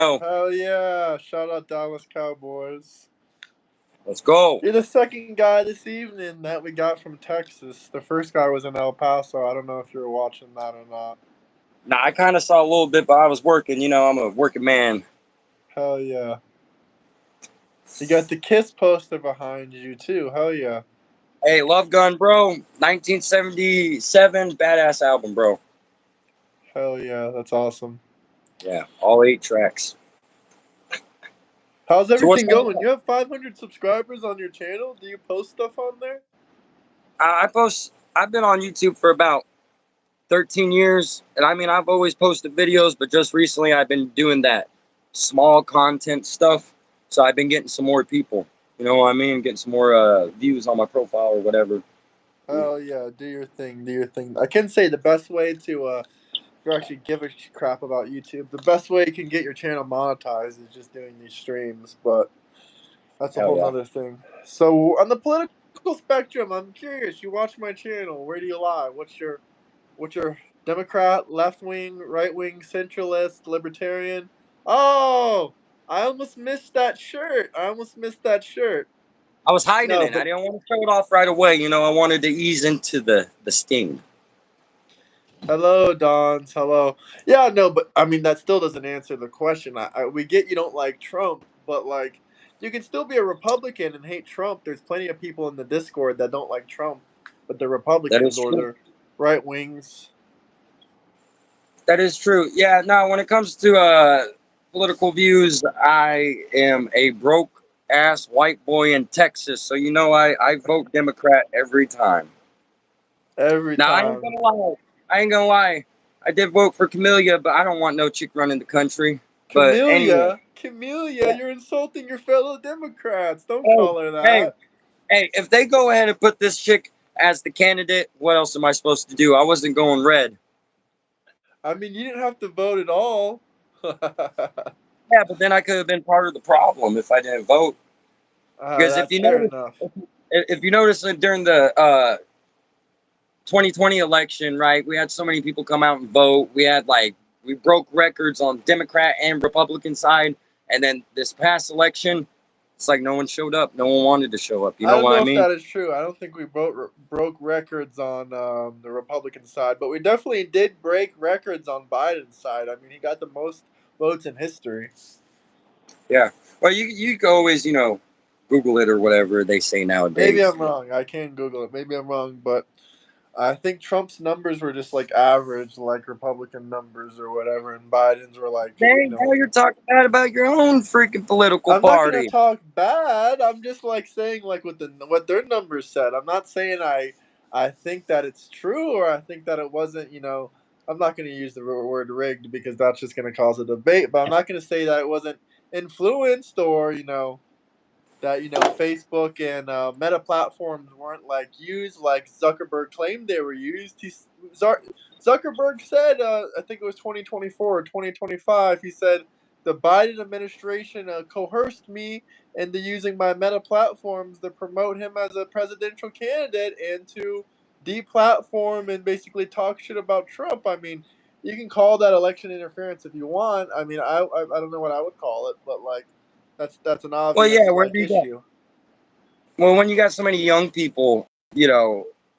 Oh, Hell yeah. Shout out Dallas Cowboys. let's go. You're the second guy this evening that we got from Texas. The first guy was in El Paso. I don't know if you were watching that or not. Now, I kind of saw a little bit, but I was working. I'm a working man. Hell yeah. You got the Kiss poster behind you too. Hell yeah. Hey, Love Gun, bro. 1977, badass album, bro. Hell yeah. That's awesome. Yeah, all 8 tracks. How's So what's everything going going? on? You have 500 subscribers on your channel? Do you post stuff on there? I post. I've been on YouTube for about 13 years, and I mean, I've always posted videos, but just recently I've been doing that small content stuff. So I've been getting some more people. You know what I mean? Getting some more views on my profile or whatever. Hell yeah. Do your thing. Do your thing. I can say the best way to if you actually give a crap about YouTube, the best way you can get your channel monetized is just doing these streams, but that's a Hell whole yeah. nother thing. So on the political spectrum, I'm curious. You watch my channel. Where do you lie? What's your Democrat, left wing, right wing, centralist, libertarian? Oh, I almost missed that shirt. I almost missed that shirt. I was hiding No, it. I but didn't want to show it off right away. I wanted to ease into the sting. hello, Dons. Hello. Yeah, no, but I mean that still doesn't answer the question. We get you don't like Trump, but like you can still be a Republican and hate Trump. There's plenty of people in the Discord that don't like Trump, but they're That Republicans is or true. they're right wings. That is true. Yeah. Now, when it comes to political views, I am a broke ass white boy in Texas, so I vote Democrat every time. Every Now, I ain't time. gonna lie. I ain't gonna lie. I did vote for Camellia, but I don't want no chick running the country. But anyway, Camellia, yeah. you're insulting your fellow Democrats. Don't Hey, call her hey, that. hey! If they go ahead and put this chick as the candidate, what else am I supposed to do? I wasn't going red. I mean, you didn't have to vote at all. Yeah, but then I could have been part of the problem if I didn't vote. Because if That's you fair notice, enough. if you notice that during the 2020 election, right, we had so many people come out and vote. We broke records on Democrat and Republican side, and then this past election, it's like no one showed up. No one wanted to show up. You I know don't what I know if mean? that is true. I don't think we broke records on the Republican side, but we definitely did break records on Biden's side. I mean, he got the most votes in history. Yeah. Well, you can always Google it or whatever they say Maybe nowadays. I'm wrong. I can Google it. Maybe I'm wrong, but I think Trump's numbers were just like average, like Republican numbers or whatever, and Biden's were like, Dang, now you're talking bad about your own freaking political I'm not gonna party. talk bad. I'm just like saying like what their numbers said. I'm not saying I think that it's true or I think that it wasn't. I'm not gonna use the word rigged because that's just gonna cause a debate. But I'm not gonna say that it wasn't influenced or that Facebook and Meta platforms weren't like used like Zuckerberg claimed they were used. Zuckerberg said, I think it was 2024 or 2025. He said the Biden administration coerced me into using my Meta platforms to promote him as a presidential candidate and to deplatform and basically talk shit about Trump. I mean, you can call that election interference if you want. I mean, I don't know what I would call it, but like that's an Well, obvious yeah, where like do you go? issue. Well, when you got so many young people,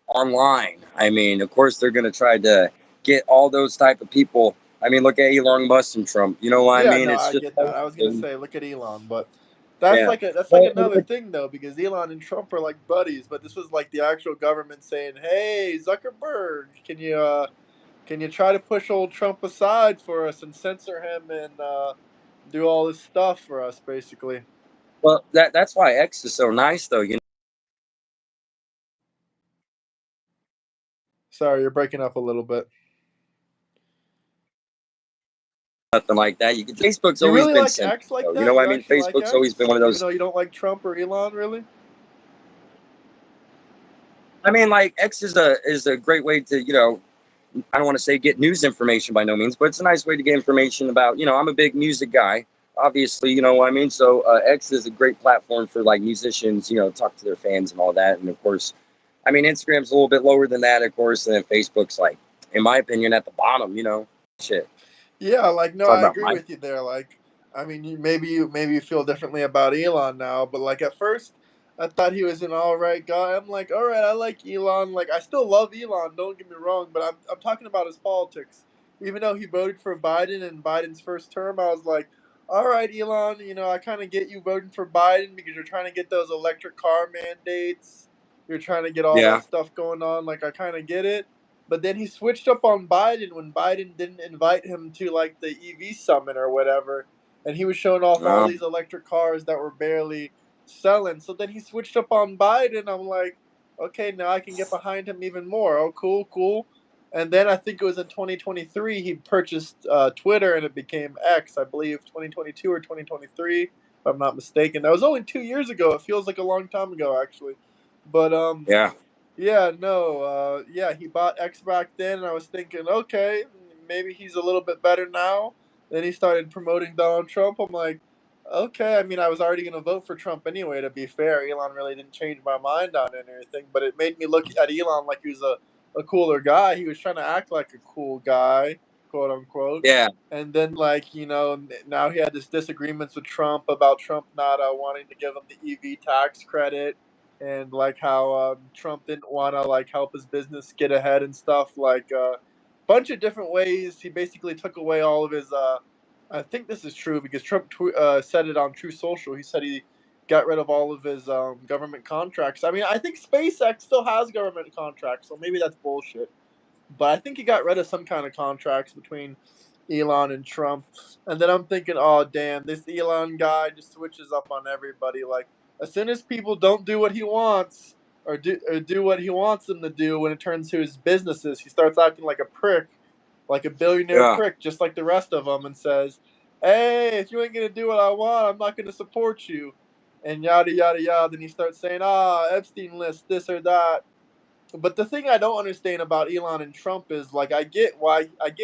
online, I mean, of course they're gonna try to get all those type of people. I mean, look at Elon Musk and Trump. You know what I Yeah, mean? no, It's I just get that. I was gonna say, look at Elon, but that's yeah. like But, another thing though, because Elon and Trump are like buddies. But this was like the actual government saying, "Hey, Zuckerberg, can you try to push old Trump aside for us and censor him and do all this stuff for us, basically?" well, that's why X is so nice, though. Sorry, you're breaking up a little bit. Nothing like that. Facebook's You always really been like simple, X like though. You know that? what I You mean? actually like Facebook's always been X, one of even those. though you don't like Trump or Elon, really? I mean, like X is a great way to I don't want to say get news information by no means, but it's a nice way to get information about, I'm a big music guy, obviously, you know what I mean? So X is a great platform for like musicians, talk to their fans and all that. And of course, I mean, Instagram's a little bit lower than that, of course, and then Facebook's like, in my opinion, at the bottom, shit. Yeah, like no, Talk I about agree my, with you there. Like I mean, maybe you feel differently about Elon now, but like at first, I thought he was an all right guy. I'm like, all right, I like Elon. Like, I still love Elon. Don't get me wrong, but I'm talking about his politics. Even though he voted for Biden in Biden's first term, I was like, all right, Elon. I kind of get you voting for Biden because you're trying to get those electric car mandates. You're trying to get all Yeah. that stuff going on. Like, I kind of get it. But then he switched up on Biden when Biden didn't invite him to like the EV summit or whatever, and he was showing off all Um, these electric cars that were barely selling. So then he switched up on Biden. I'm like, okay, now I can get behind him even more. Oh, cool, cool. And then I think it was in 2023 he purchased Twitter and it became X. I believe 2022 or 2023, if I'm not mistaken. That was only 2 years ago. It feels like a long time ago, actually. But yeah. yeah, no, yeah, he bought X back then, and I was thinking, okay, maybe he's a little bit better now. Then he started promoting Donald Trump. I'm like, okay, I mean, I was already going to vote for Trump anyway, to be fair. Elon really didn't change my mind on it or anything, but it made me look at Elon like he was a cooler guy. He was trying to act like a cool guy, quote unquote. Yeah. And then, like, now he had this disagreements with Trump about Trump not wanting to give him the EV tax credit, and like how Trump didn't want to like help his business get ahead and stuff. Like a bunch of different ways, he basically took away all of his. I think this is true because Trump said it on True Social. He said he got rid of all of his government contracts. I mean, I think SpaceX still has government contracts, so maybe that's bullshit. But I think he got rid of some kind of contracts between Elon and Trump. And then I'm thinking, oh damn, this Elon guy just switches up on everybody. Like as soon as people don't do what he wants or do what he wants them to do when it turns to his businesses, he starts acting like a prick, like a billionaire Yeah. prick, just like the rest of them, and says, "Hey, if you ain't gonna do what I want, I'm not gonna support you." And yada yada yada. Then he starts saying, Epstein list, this or that. But the thing I don't understand about Elon and Trump is like I get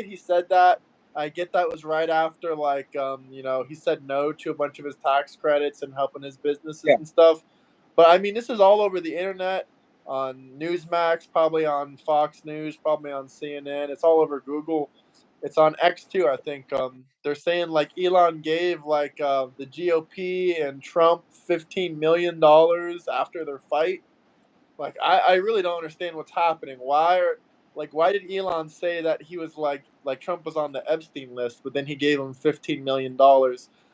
he said that. I get that was right after like he said no to a bunch of his tax credits and helping his businesses Yeah. and stuff. But I mean this is all over the internet, on Newsmax, probably on Fox News, probably on CNN. It's all over Google. It's on X too, I think. They're saying like Elon gave like the GOP and Trump $15 million after their fight. Like I really don't understand what's happening. Why did Elon say that he was like Trump was on the Epstein list, but then he gave him $15 million?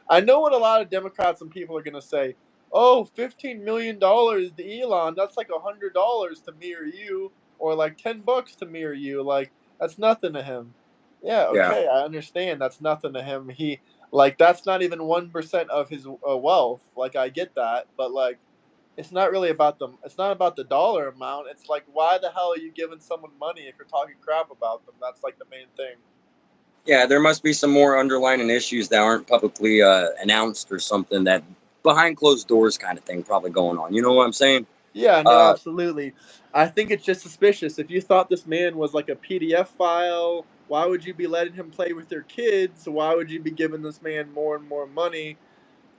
I know what a lot of Democrats and people are gonna say. Oh, $15 million to Elon, that's like $100 to me or you, or like $10 to me or you. Like that's nothing to him. Yeah, Yeah. okay, I understand that's nothing to him. He like that's not even 1% of his wealth. Like I get that, but like it's not about the dollar amount. It's like why the hell are you giving someone money if you're talking crap about them? That's like the main thing. Yeah. There must be some more underlying issues that aren't publicly announced or something that behind closed doors kind of thing probably going on. You know what I'm saying? Yeah, no, Uh, absolutely. I think it's just suspicious. If you thought this man was like a PDF file, why would you be letting him play with your kids? Why would you be giving this man more and more money?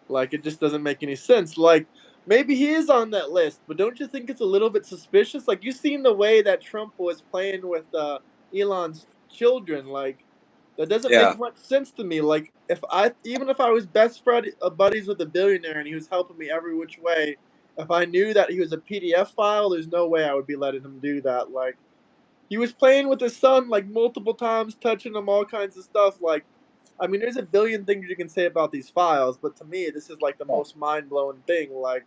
Like it just doesn't make any sense. Like maybe he is on that list, but don't you think it's a little bit suspicious? Like you seen the way that Trump was playing with Elon's children. Like that doesn't make yeah. much sense to me. Like if I was best friend buddies with a billionaire and he was helping me every which way, if I knew that he was a PDF file, there's no way I would be letting him do that. Like he was playing with his son like multiple times, touching him, all kinds of stuff. Like, I mean, there's a billion things you can say about these files, but to me, this is like the most mind blowing thing. Like,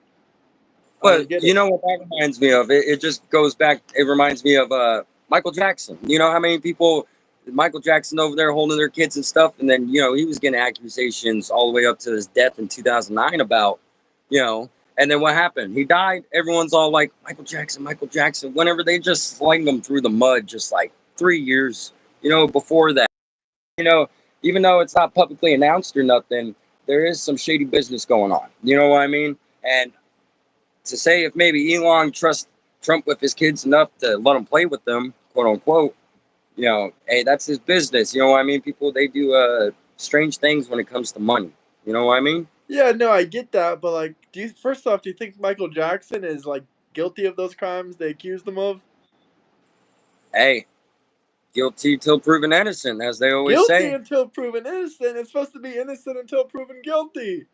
I don't But get you it. know what that reminds me of? It just goes back. It reminds me of Michael Jackson. You know how many people, Michael Jackson over there holding their kids and stuff, and then he was getting accusations all the way up to his death in 2009 about, you know, and then what happened? He died. Everyone's all like Michael Jackson, Michael Jackson. Whenever they just sling him through the mud, just like 3 years, before that, you know, even though it's not publicly announced or nothing, there is some shady business going on. You know what I mean? And to say if maybe Elon trusts Trump with his kids enough to let him play with them, quote unquote, hey, that's his business. You know what I mean? People, they do strange things when it comes to money. You know what I mean? Yeah, no, I get that, but like, first off, do you think Michael Jackson is like guilty of those crimes they accused him of? Hey, Guilty till proven innocent, as they always Guilty say. until proven innocent. It's supposed to be innocent until proven guilty.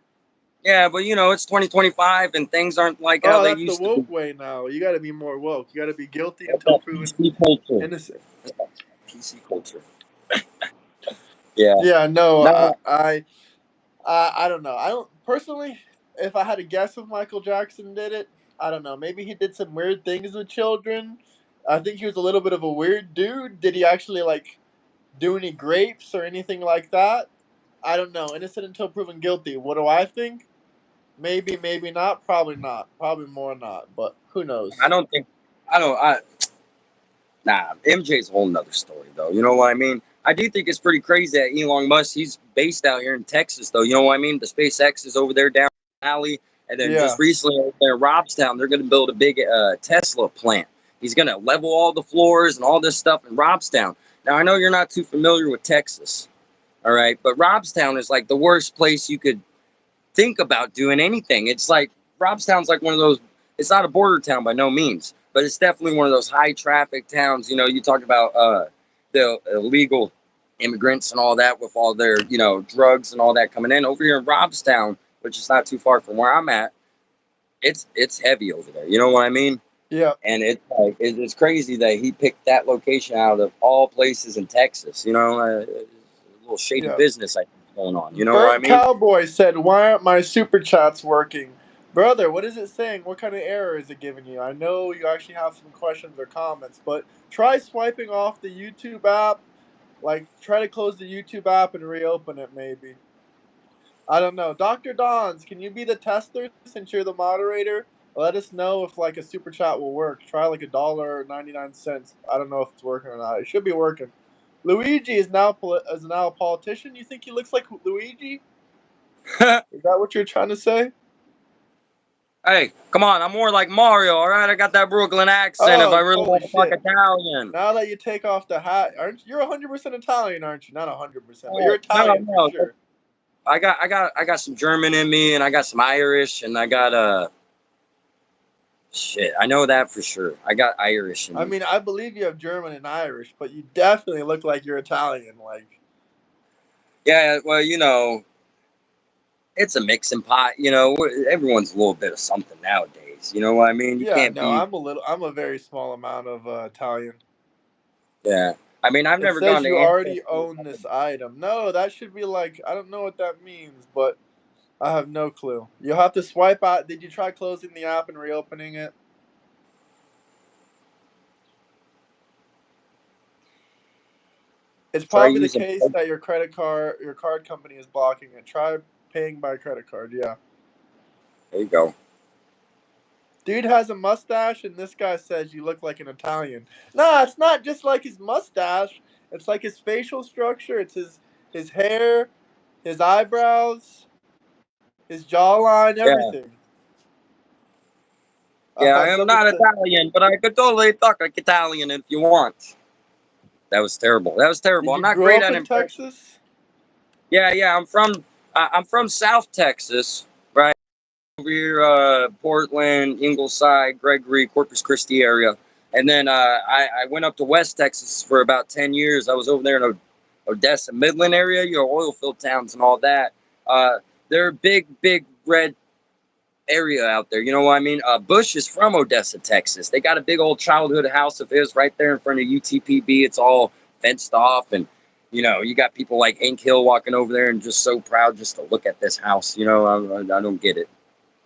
Yeah, but it's 2025 and things aren't like how Oh, they that's the used to be. woke way now. You got to be more woke. You got to be guilty That's until that proven PC culture. innocent. That's that PC culture. Yeah. Yeah, no, No, I don't know. I don't personally. If I had to guess if Michael Jackson did it, I don't know. Maybe he did some weird things with children. I think he was a little bit of a weird dude. Did he actually like do any grapes or anything like that? I don't know. Innocent until proven guilty. What do I think? Maybe, maybe not. Probably not. Probably more not. But who I knows? don't think. I don't. Nah, MJ's a whole nother story, though. You know what I mean? I do think it's pretty crazy that Elon Musk, he's based out here in Texas, though. You know what I mean? The SpaceX is over there down the valley. And then Yeah. just recently over there in Robstown, they're going to build a big Tesla plant. He's going to level all the floors and all this stuff in Robstown. Now, I know you're not too familiar with Texas, all right? But Robstown is like the worst place you could think about doing anything. It's like Robstown's like one of those. It's not a border town by no means, but it's definitely one of those high traffic towns. You talk about the illegal immigrants and all that with all their drugs and all that coming in over here in Robstown, which is not too far from where I'm at. It's heavy over there. You know what I mean? Yeah. And it's crazy that he picked that location out of all places in Texas. A little shady Yeah. business I think going on. You know what I Burnt mean? Cowboy said, "Why aren't my super chats working?" Brother, what is it saying? What kind of error is it giving you? I know you actually have some questions or comments, but try swiping off the YouTube app. Like, try to close the YouTube app and reopen it, maybe. I don't know. Dr. Dons, can you be the tester since you're the moderator? Let us know if, like, a super chat will work. Try, like, $1.99. I don't know if it's working or not. It should be working. Luigi is now a politician. You think he looks like Luigi? Is that what you're trying to say? Hey, come on! I'm more like Mario, all right? I got that Brooklyn accent. If I Oh, really holy want to talk shit! Italian, Now that you take off the hat, aren't you're 100% Italian, aren't you? Not 100%, but you're no, Italian for no. sure. I got some German in me, and I got some Irish, and I got shit. I know that for sure. I got Irish in I me. mean, I believe you have German and Irish, but you definitely look like you're Italian. Like, Yeah, well, it's a mixing pot. Everyone's a little bit of something nowadays. You know what I mean? You yeah, can't no, be. I'm a very small amount of Italian. Yeah, I mean, I've It never gone says to you Ancestry. already own this item. No, that should be like, I don't know what that means, but I have no clue. You'll have to swipe out. Did you try closing the app and reopening it? It's Try probably the using. case that your card company is blocking it. Try paying by credit card. Yeah. There you go. Dude has a mustache, and this guy says you look like an Italian. Nah, it's not just like his mustache. It's like his facial structure. It's his hair, his eyebrows, his jawline, Yeah, everything. yeah. I am Someone not said, Italian, but I could totally talk like Italian if you want. That was terrible. That was terrible. "Did I'm you not grow great up at in impressions. Texas?" Yeah, yeah. I'm from South Texas, right over here, Portland, Ingleside, Gregory, Corpus Christi area, and then I went up to West Texas for about 10 years. I was over there in Odessa, Midland area, oil field towns and all that. Uh, they're big, big red area out there. You know what I mean? Bush is from Odessa, Texas. They got a big old childhood house of his right there in front of UTPB. It's all fenced off, and you got people like Ink Hill walking over there and just so proud just to look at this house. I don't get it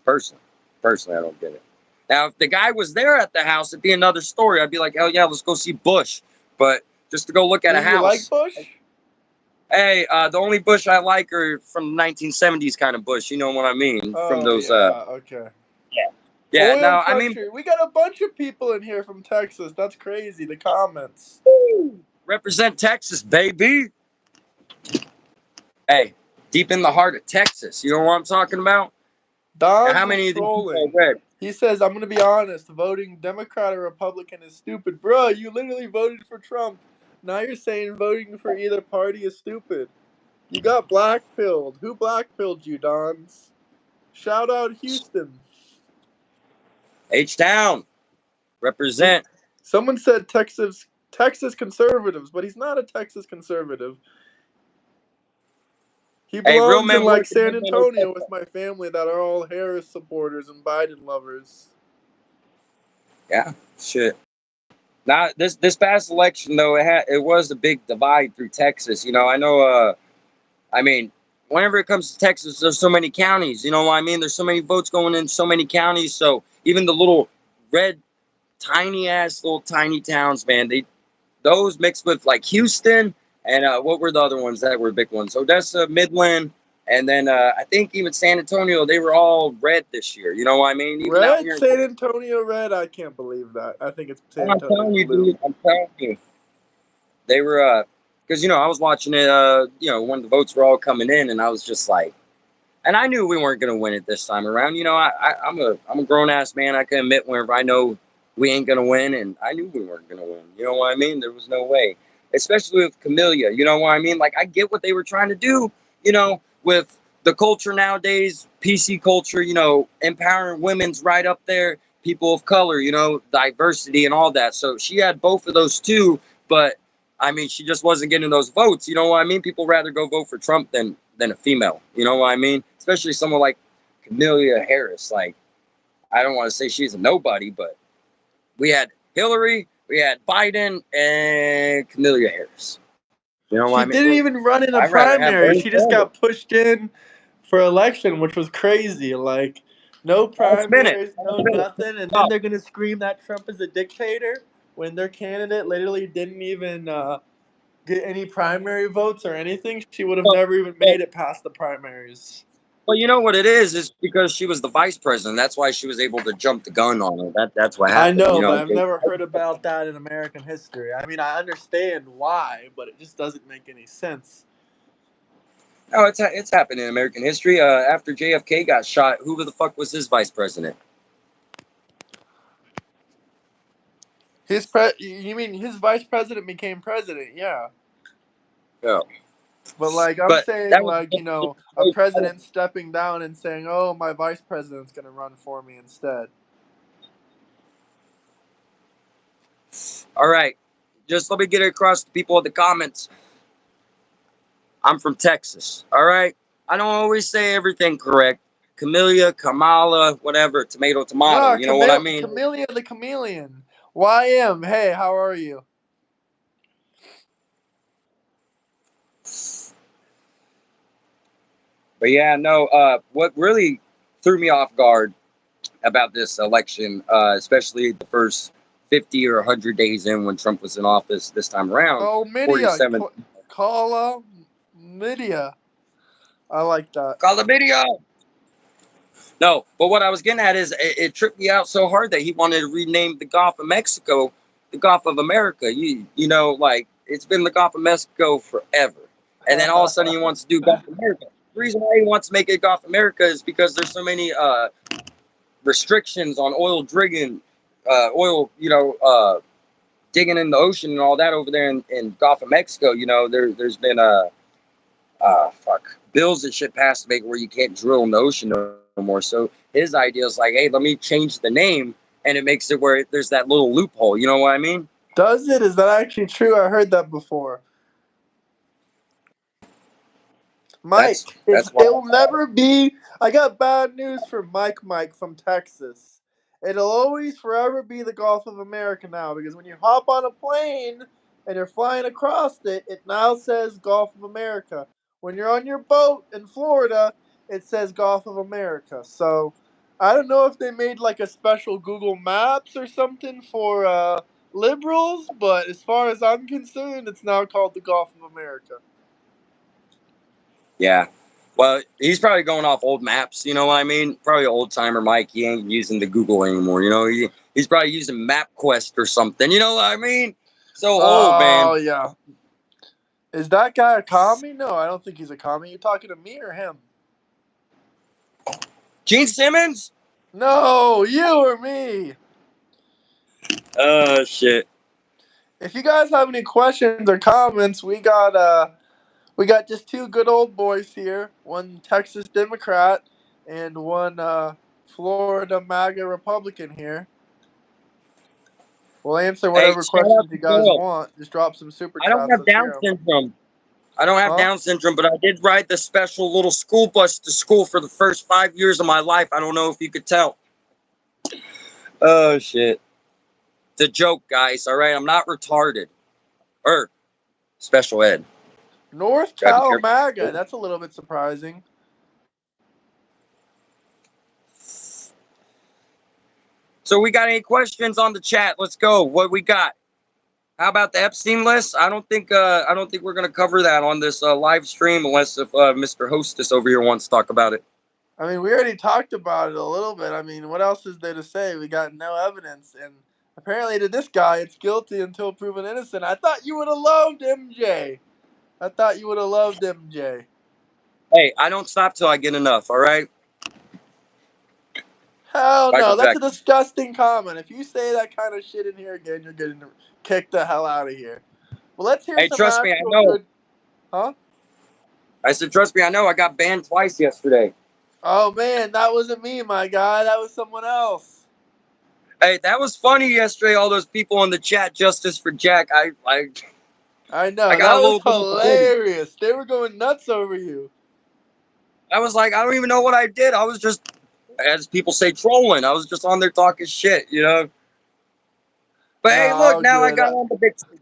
personally. Personally, I don't get it. Now, if the guy was there at the house, it'd be another story. I'd be like, hell yeah, let's go see Bush. But just to go look at Do a you like house. Bush? Hey, the only Bush I like are from the 1970s kind of Bush. You know what I mean? From Oh those yeah, okay. yeah. Yeah, Oil no, I mean, country. We got a bunch of people in here from Texas. That's crazy. The comments. represent Texas, baby. Hey, deep in the heart of Texas. You know what I'm talking about? Now, Don's how was many of these people trolling. are red? He says, "I'm gonna be honest. Voting Democrat or Republican is stupid, bro. You literally voted for Trump. Now you're saying voting for either party is stupid. You got blackpilled. Who blackpilled you, Dons? Shout out Houston. H-Town. Did Represent. someone said Texas Texas conservatives, but he's not a Texas conservative. He Hey, real belongs in men work like and San real men are Antonio tough. with my family that are all Harris supporters and Biden lovers. Yeah, shit. Now this past election though, it was a big divide through Texas. I know. I mean, whenever it comes to Texas, there's so many counties. You know what I mean? There's so many votes going in so many counties. So even the little red, tiny ass little tiny towns, man, those mixed with like Houston and what were the other ones that were big ones? Odessa, Midland, and then I think even San Antonio. They were all red this year. You know what I mean? Even out Red, here in San Antonio red. I can't believe that. I think it's San I'm Antonio telling you, blue. dude. I'm telling you. They were because I was watching it when the votes were all coming in, and I was just like, and I knew we weren't gonna win it this time around. I'm a grown ass man. I can admit whenever I know we ain't gonna win, and I knew we weren't gonna win. You know what I mean? There was no way, especially with Camellia. You know what I mean? Like I get what they were trying to do. With the culture nowadays, PC culture. Empowering women's right up there, people of color. Diversity and all that. So she had both of those too, but I mean, she just wasn't getting those votes. You know what I mean? People rather go vote for Trump than a female. You know what I mean? Especially someone like Camellia Harris. Like, I don't want to say she's a nobody, but we had Hillary, we had Biden, and Camellia Harris. You know what She I mean? didn't even run in a I'd rather have primary. Bernie She just Sanders. got pushed in for election, which was crazy. Like, no Last minute. primaries, Last no minute. nothing. And then they're going to scream that Trump is a dictator when their candidate literally didn't even get any primary votes or anything. She would have But, never even but, made it past the primaries. but you know what it is because she was the vice president. That's why she was able to jump the gun on her. That's what I happened. know, but I've never heard about that in American history. I mean, I understand why, but it just doesn't make any sense. No, it's happened in American history. After JFK got shot, who the fuck was his vice president? You mean his vice president became president? Yeah. Yeah. But like I'm But saying, that was like a president stepping down and saying, "Oh, my vice president's gonna run for me instead." all right. Just let me get it across to people in the comments. I'm from Texas. All right. I don't always say everything correct. Camellia, Kamala, whatever, tomato, tomato. No, You know what I mean? Camellia the chameleon. YM, hey, how are you? But yeah, no. What really threw me off guard about this election, especially the first 50 or 100 days in when Trump was in office this time around, Oh, Midia, 47. Kala, Midia. I like that. Call the video. No, but what I was getting at is it tripped me out so hard that he wanted to rename the Gulf of Mexico the Gulf of America. Like it's been the Gulf of Mexico forever. And then all of a sudden he wants to do Gulf of America. The reason why he wants to make it Gulf of America is because there's so many restrictions on oil drilling, digging in the ocean and all that over there in Gulf of Mexico. There's been bills and shit passed to make it where you can't drill in the ocean no more. So his idea is like, hey, let me change the name, and it makes it where there's that little loophole. You know what I mean? Does it? Is that actually true? I heard that before. Mike, That's why. it'll never be. I got bad news for Mike from Texas. It'll always forever be the Gulf of America now because when you hop on a plane and you're flying across it, it now says Gulf of America. When you're on your boat in Florida, it says Gulf of America. So I don't know if they made like a special Google Maps or something for liberals, but as far as I'm concerned, it's now called the Gulf of America. Yeah. Well, he's probably going off old maps. You know what I mean? Probably old timer Mike. He ain't using the Google anymore. He's probably using MapQuest or something. You know what I mean? So old, man. Oh yeah. Is that guy a commie? No, I don't think he's a commie. You talking to me or him? Gene Simmons? No, you or me. Oh shit. If you guys have any questions or comments, we got just two good old boys here. One Texas Democrat and one Florida MAGA Republican here. We'll answer Hey, whatever shout out questions you to guys Bill. want. Just drop some super I don't chats. have Let's Down hear them. syndrome. I don't have Huh? Down syndrome, but I did ride the special little school bus to school for the first 5 years of my life. I don't know if you could tell. Oh shit. It's a joke, guys. All right, I'm not retarded. Or special ed. North Gotta be Cal careful. MAGA. That's a little bit surprising. So we got any questions on the chat? Let's go. What we got? How about the Epstein list? I don't think we're gonna cover that on this live stream unless if Mr. Hostess over here wants to talk about it. I mean, we already talked about it a little bit. I mean, what else is there to say? We got no evidence, and apparently to this guy, it's guilty until proven innocent. I thought you would have loved MJ. I thought you would have loved MJ. Hey, I don't stop till I get enough. All right, Hell Michael no, that's a Jackson. disgusting comment. If you say that kind of shit in here again, you're getting kicked the hell out of here. Well, let's hear Hey, some trust me, I actual know. good. Huh? I said, trust me, I know. I got banned twice yesterday. Oh man, that wasn't me, my guy. That was someone else. Hey, that was funny yesterday. All those people in the chat, justice for Jack. I I know got a that was little bit of a pity. hilarious. They were going nuts over you. I was like, I don't even know what I did. I was just, as people say, trolling. I was just on there talking shit, you know. But No, hey, look, all now I good. got on the big screen.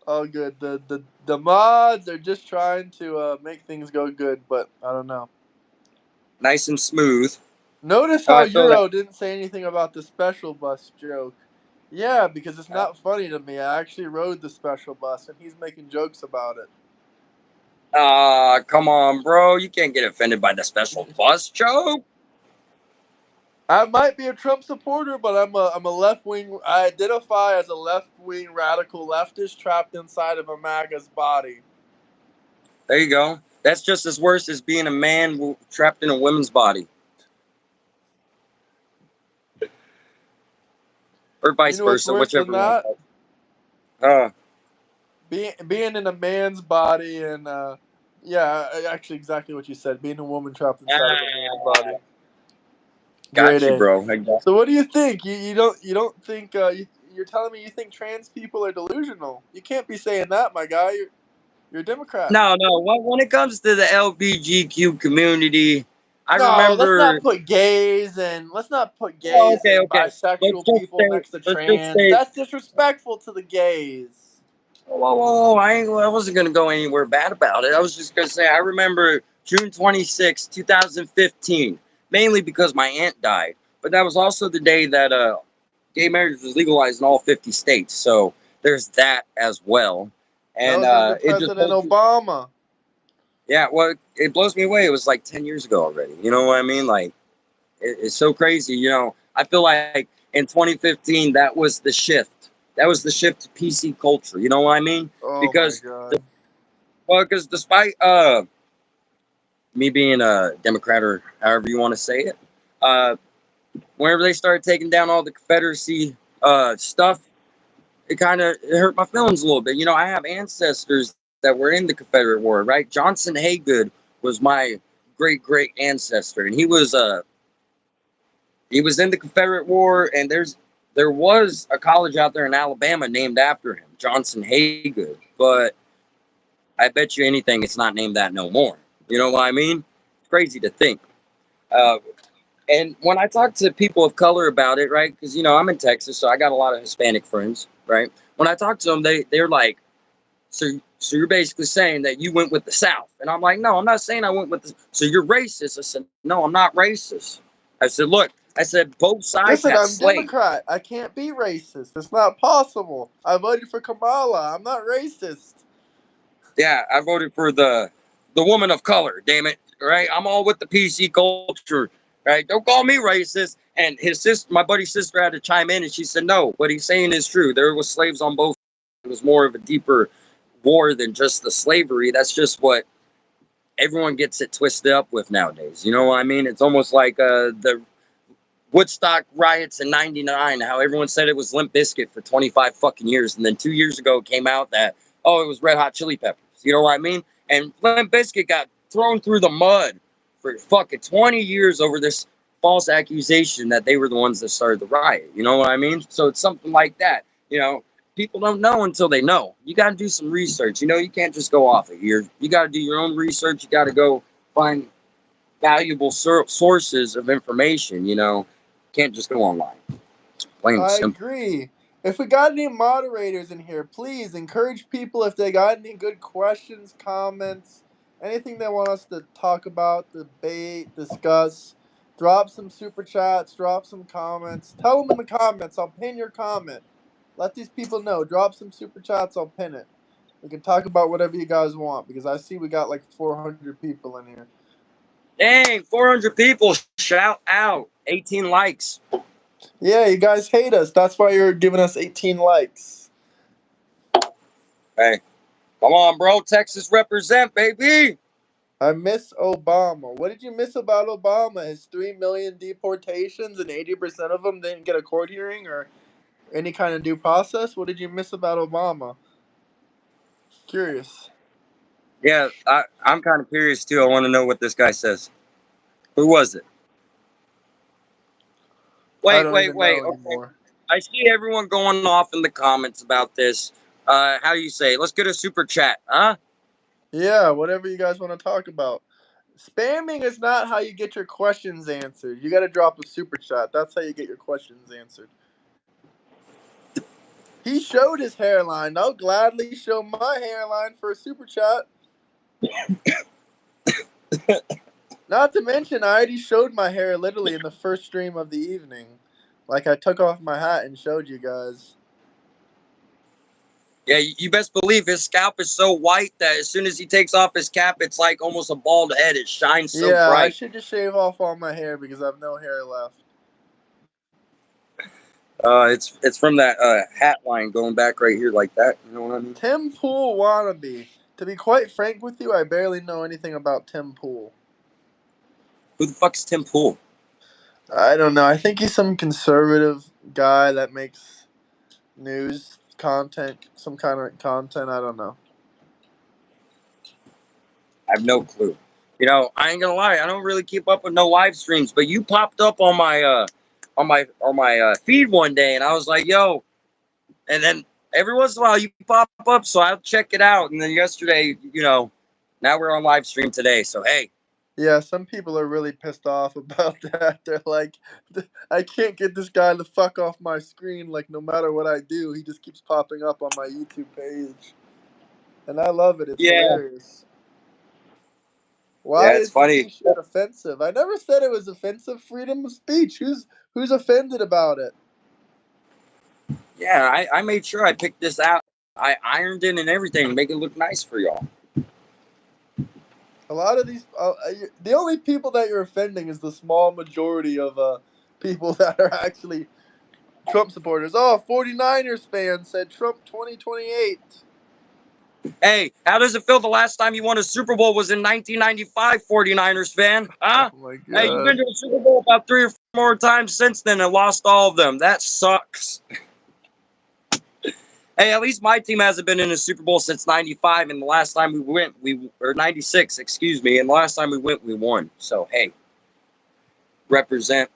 All good. The mods are just trying to make things go good, but I don't know. Nice and smooth. Notice How how I feel that. Euro didn't say anything about the special bus joke. Yeah, because it's not funny to me. I actually rode the special bus, and he's making jokes about it. Come on, bro. You can't get offended by the special bus joke. I might be a Trump supporter, but I'm a left wing. I identify as a left wing radical leftist trapped inside of a MAGA's body. There you go. That's just as worse as being a man trapped in a woman's body, or You vice know what's versa, worse than whichever one. that? Uh, Being in a man's body and yeah, actually exactly what you said. Being a woman trapped inside of a man's body. Grade got you, A. bro. I got So what do you think? You don't think you're telling me you think trans people are delusional? You can't be saying that, my guy. You're a Democrat. No. When it comes to the LBGQ community, I No, remember. let's not put Oh, gays okay, and okay. Let's bisexual just people say. next to Let's just trans. say. That's disrespectful to the gays. Whoa. I wasn't gonna go anywhere bad about it. I was just gonna say I remember June 26, 2015, mainly because my aunt died. But that was also the day that gay marriage was legalized in all 50 states. So there's that as well. That And was under it just President Obama. yeah, well, it blows me away. It was like 10 years ago already. You know what I mean? Like it's so crazy. You know, I feel like in 2015 that was the shift. That was the shift to PC culture. You know what I mean? Oh my Because god. because despite me being a Democrat or however you want to say it, uh, whenever they started taking down all the Confederacy stuff, it kind of hurt my feelings a little bit. You know, I have ancestors that were in the Confederate War, right? Johnson Haygood was my great ancestor, and he was in the Confederate War, and there was a college out there in Alabama named after him, Johnson Haygood, but I bet you anything it's not named that no more. You know what I mean? It's crazy to think. Uh, and when I talk to people of color about it, right? Because you know I'm in Texas, so I got a lot of Hispanic friends, right? When I talk to them, they're like, so you're basically saying that you went with the South, and I'm like, no, I'm not saying I went with the. So you're racist. I said, no, I'm not racist. I said, look, I said both sides Listen, had I'm slaves. Democrat. I can't be racist. It's not possible. I voted for Kamala. I'm not racist. Yeah, I voted for the woman of color. Damn it, right? I'm all with the PC culture, right? Don't call me racist. And his sister, my buddy's sister, had to chime in, and she said, no, what he's saying is true. There was slaves on both. It was more of a deeper war than just the slavery. That's just what everyone gets it twisted up with nowadays. You know what I mean? It's almost like the Woodstock riots in '99. How everyone said it was Limp Bizkit for 25 fucking years, and then 2 years ago it came out that it was Red Hot Chili Peppers. You know what I mean? And Limp Bizkit got thrown through the mud for fucking 20 years over this false accusation that they were the ones that started the riot. You know what I mean? So it's something like that. You know, people don't know until they know. You got to do some research. You know, you can't just go off of here. You got to do your own research. You got to go find valuable sources of information. You know, can't just go online. Plain and I simple. agree. If we got any moderators in here, please encourage people if they got any good questions, comments, anything they want us to talk about, debate, discuss. Drop some super chats, drop some comments. Tell them in the comments. I'll pin your comment. Let these people know. Drop some super chats. I'll pin it. We can talk about whatever you guys want because I see we got like 400 people in here. Dang, 400 people. Shout out. 18 likes. Yeah, you guys hate us. That's why you're giving us 18 likes. Hey, come on, bro. Texas represent, baby. I miss Obama. What did you miss about Obama? His 3 million deportations and 80% of them didn't get a court hearing or any kind of due process? What did you miss about Obama? Curious. Yeah, I'm kind of curious too. I want to know what this guy says. Who was it? I Wait, don't wait, even wait. know Okay. anymore. I see everyone going off in the comments about this. How do you say? Let's get a super chat, huh? Yeah, whatever you guys want to talk about. Spamming is not how you get your questions answered. You got to drop a super chat. That's how you get your questions answered. He showed his hairline. I'll gladly show my hairline for a super chat. Not to mention, I already showed my hair literally in the first stream of the evening. Like, I took off my hat and showed you guys. Yeah, you best believe his scalp is so white that as soon as he takes off his cap, it's like almost a bald head. It shines so Yeah, I bright. should just shave off all my hair because I have no hair left. It's from that hat line going back right here like that. You know what I mean? Tim Pool wannabe. To be quite frank with you, I barely know anything about Tim Pool. Who the fuck's Tim Pool? I don't know. I think he's some conservative guy that makes news content, some kind of content. I don't know. I have no clue. You know, I ain't gonna lie, I don't really keep up with no live streams, but you popped up on my feed one day, and I was like, yo, and then every once in a while you pop up, so I'll check it out. And then yesterday, you know, now we're on live stream today, so hey, Yeah, some people are really pissed off about that. They're like, I can't get this guy the fuck off my screen. Like, no matter what I do, he just keeps popping up on my YouTube page. And I love it. It's yeah, hilarious. Why yeah, it's is the funny. t-shirt offensive? I never said it was offensive. Freedom of speech. Who's offended about it? Yeah, I made sure I picked this out. I ironed it and everything to make it look nice for y'all. A lot of these, the only people that you're offending is the small majority of people that are actually Trump supporters. Oh, 49ers fans said Trump 2028. Hey, how does it feel the last time you won a Super Bowl was in 1995, 49ers fan? Oh Huh? my Hey, you've been god. to a Super Bowl about 3 or 4 more times since then and lost all of them. That sucks. Hey, at least my team hasn't been in a Super Bowl since 95, and the last time we went, or 96, excuse me, and the last time we went, we won. So, hey, represent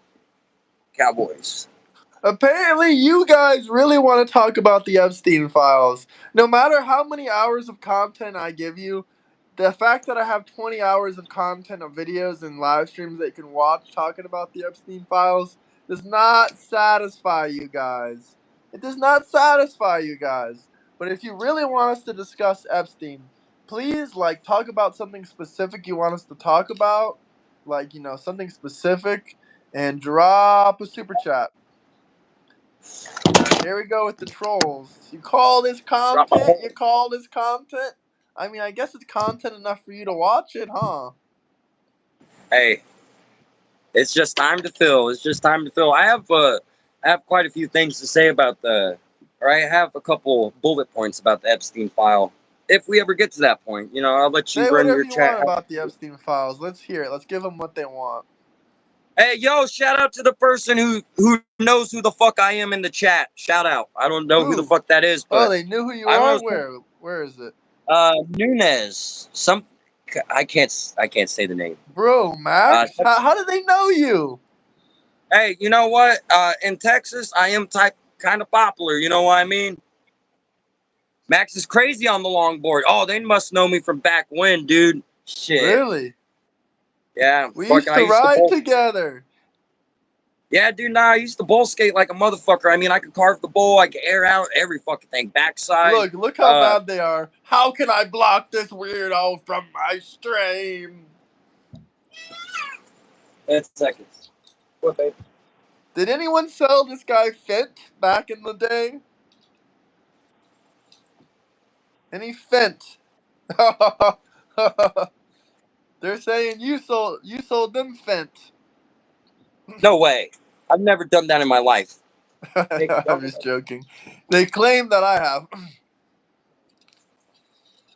Cowboys. Apparently, you guys really want to talk about the Epstein files. No matter how many hours of content I give you, the fact that I have 20 hours of content of videos and live streams that you can watch talking about the Epstein files does not satisfy you guys. It does not satisfy you guys. But if you really want us to discuss Epstein, please talk about something specific you want us to talk about, something specific, and drop a super chat. Here we go with the trolls. You call this Drop my content? head. You call this content? I mean, I guess it's content enough for you to watch it, huh? Hey, it's just time to fill. It's just time to fill. I have quite a few things to say about or I have a couple bullet points about the Epstein file. If we ever get to that point, you know, I'll let you Say run whatever your you chat. want about the Epstein files. Let's hear it. Let's give them what they want. Hey, yo, shout out to the person who knows who the fuck I am in the chat. Shout out. I don't know who the Who? fuck that is, Oh, but they knew who you I are? don't know. Where is it? Nunez. I can't say the name. Bro, Max? Uh, How did they know you? Hey, you know what? In Texas, I am kind of popular. You know what I mean? Max is crazy on the longboard. Oh, they must know me from back when, dude. Shit. Really? Yeah, We fucking. used I to used to ride bowl. together. Yeah, dude. Nah, I used to bowl skate like a motherfucker. I mean, I could carve the bowl. I could air out every fucking thing. Backside. Look how Uh, mad they are. How can I block this weirdo from my stream? 10 seconds. What, babe? Did anyone sell this guy Fent back in the day? Any Fent? They're saying you sold them Fent. No way. I've never done that in my life. Hey, I'm just joking. They claim that I have.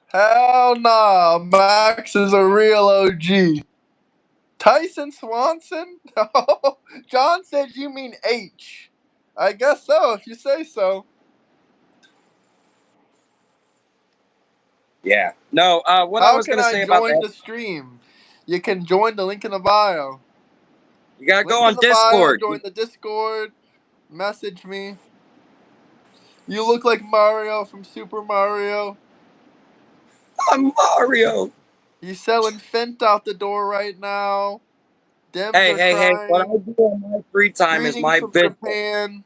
Hell nah, Max is a real OG. Tyson Swanson? John said you mean H. I guess so, if you say so. Yeah. No, what I How was can going to I say about join that, the stream? You can join the link in the bio. you got to go Link in on the bio, Discord. join the Discord, message me. You look like Mario from Super Mario. I'm Mario. He's selling Fent out the door right now. Dems Hey, are hey, hey. What I crying. do on my free time is Greetings my from business. Japan.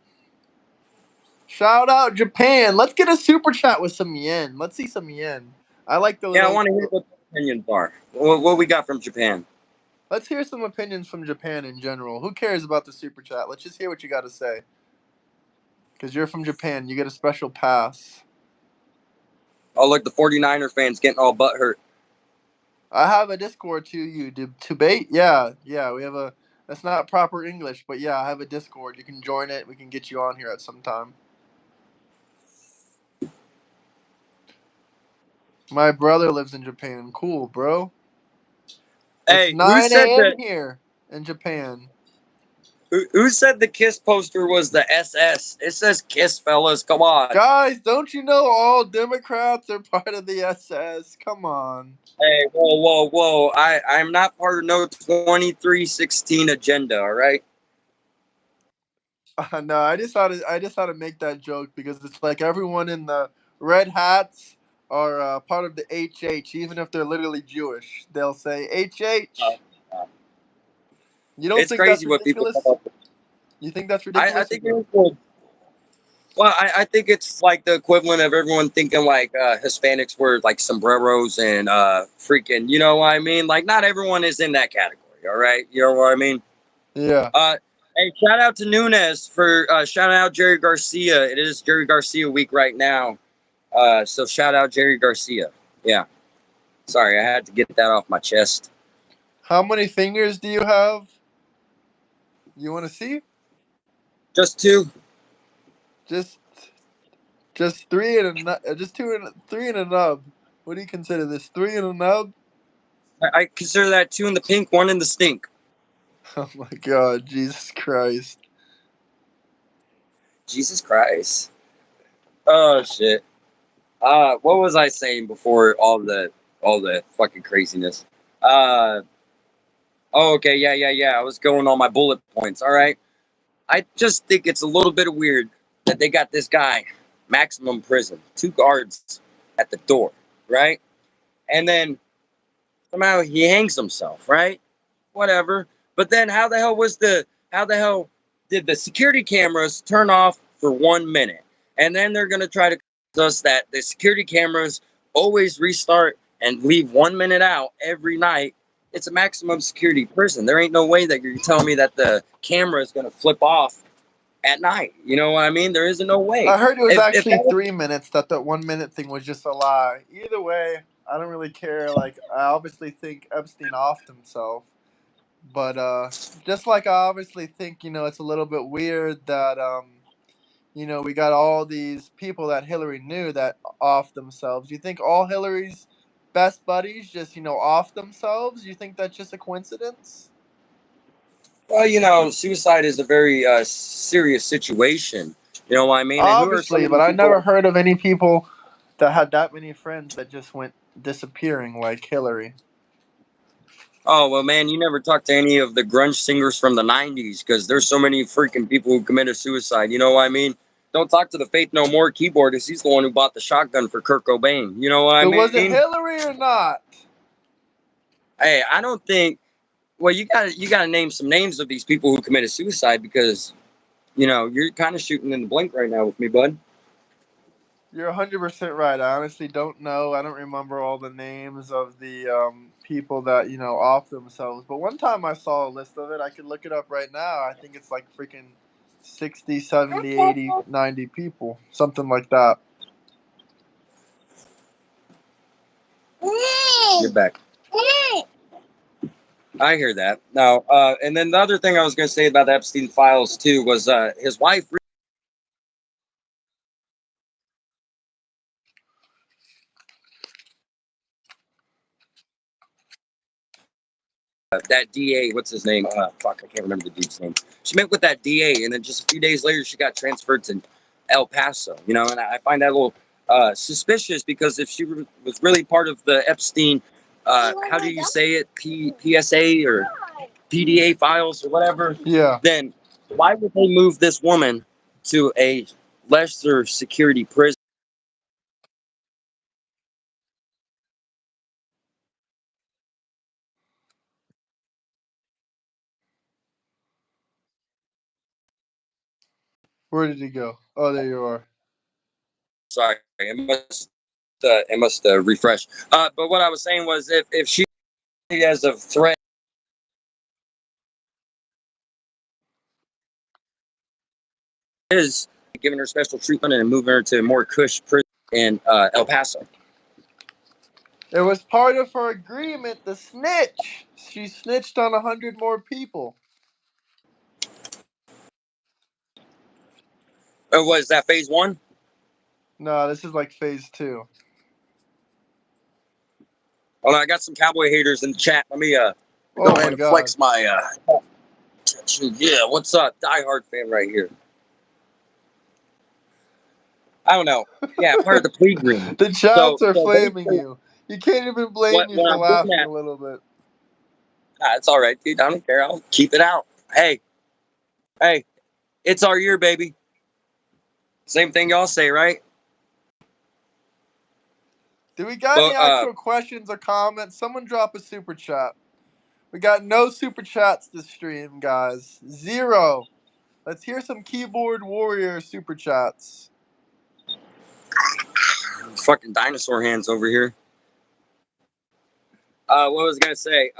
Shout out Japan. Let's get a super chat with some yen. Let's see some yen. I like the Yeah, I little. want to hear what the opinions are. What we got from Japan. Let's hear some opinions from Japan in general. Who cares about the super chat? Let's just hear what you got to say. Because you're from Japan, you get a special pass. Oh, look, the 49er fans getting all butt hurt. I have a Discord to you. Debate? Yeah. We have a. That's not proper English, but yeah, I have a Discord. You can join it. We can get you on here at some time. My brother lives in Japan. Cool, bro. It's Hey, who 9 said a.m. that? here in Japan. Who said the Kiss poster was the SS? It says Kiss, fellas. Come on. Guys, don't you know all Democrats are part of the SS? Come on. Hey, whoa. I'm not part of no 2316 agenda, all right? No, I just had to make that joke because it's like everyone in the red hats are part of the HH, even if they're literally Jewish. They'll say Uh, HH. uh, You don't it's think that's crazy what people come ridiculous? up with. You think that's I ridiculous or think it no? is good. Well, I think it's like the equivalent of everyone thinking like Hispanics were like sombreros and freaking, you know what I mean? Like, not everyone is in that category, all right? You know what I mean? Yeah. Uh, hey, shout out to Nunez for shouting out Jerry Garcia. It is Jerry Garcia week right now. So shout out Jerry Garcia. Yeah. Sorry, I had to get that off my chest. How many fingers do you have? You want to see? Just two. Just just three and just two and three and a nub. What do you consider this? Three and a nub? I consider that two in the pink, one in the stink. Oh my god, Jesus Christ. Jesus Christ. Oh shit. What was I saying before all the fucking craziness? Uh, oh, okay, yeah. I was going on my bullet points. All right. I just think it's a little bit weird that they got this guy, maximum prison, two guards at the door, right? And then somehow he hangs himself, right? Whatever. But then how the hell did the security cameras turn off for 1 minute? And then they're gonna try to tell us that the security cameras always restart and leave 1 minute out every night. It's a maximum security prison. There ain't no way that you're telling me that the camera is gonna flip off at night. You know what I mean? There isn't no way. I heard it was If actually that was, 3 minutes, that 1 minute thing was just a lie. Either way, I don't really care. Like, I obviously think Epstein offed himself. But just like I obviously think, it's a little bit weird that we got all these people that Hillary knew that off themselves. You think all Hillary's best buddies just, off themselves? You think that's just a coincidence? well, suicide is a very serious situation. You know what I mean? And who are some Obviously, of but these I never people? heard of any people that had that many friends that just went disappearing like Hillary. Oh, well, man, you never talked to any of the grunge singers from the 90s because there's so many freaking people who committed suicide. You know what I mean? Don't talk to the Faith No More keyboardist. He's the one who bought the shotgun for Kurt Cobain. You know what I So was it mean? Hillary or not? Hey, I don't think. Well, you gotta name some names of these people who committed suicide because you're kind of shooting in the blank right now with me, bud. You're 100% right. I honestly don't know. I don't remember all the names of the people that, off themselves. But one time I saw a list of it. I could look it up right now. I think it's like freaking 60, 70, 80, 90 people. Something like that. You're back. I hear that. Now, and then the other thing I was going to say about the Epstein files too was his wife. That DA, what's his name? Fuck, I can't remember the dude's name. She met with that DA, and then just a few days later, she got transferred to El Paso. And I find that a little suspicious because if she was really part of the Epstein, how do you say it, PSA or PDA files or whatever, Yeah. then why would they move this woman to a lesser security prison? Where did he go? Oh, there you are. Sorry, it must refresh. But what I was saying was if she has a threat is giving her special treatment and moving her to a more cush prison in El Paso. It was part of her agreement to snitch. She snitched on 100 more people. Was that phase one? No, this is like phase 2. Well, I got some cowboy haters in the chat. Let me go Oh ahead my and god. flex my yeah, what's up? Diehard fan right here. I don't know. Yeah, part of the plea agreement. The So, chats are so flaming basically, you. You can't even blame me what for I'm getting laughing at, a little bit. it's all right, dude. I don't care. I'll keep it out. Hey, it's our year, baby. Same thing y'all say, right? Do we got any But actual questions or comments? Someone drop a super chat. We got no super chats this stream, guys. 0. Let's hear some keyboard warrior super chats. fucking dinosaur hands over here. What was I gonna say?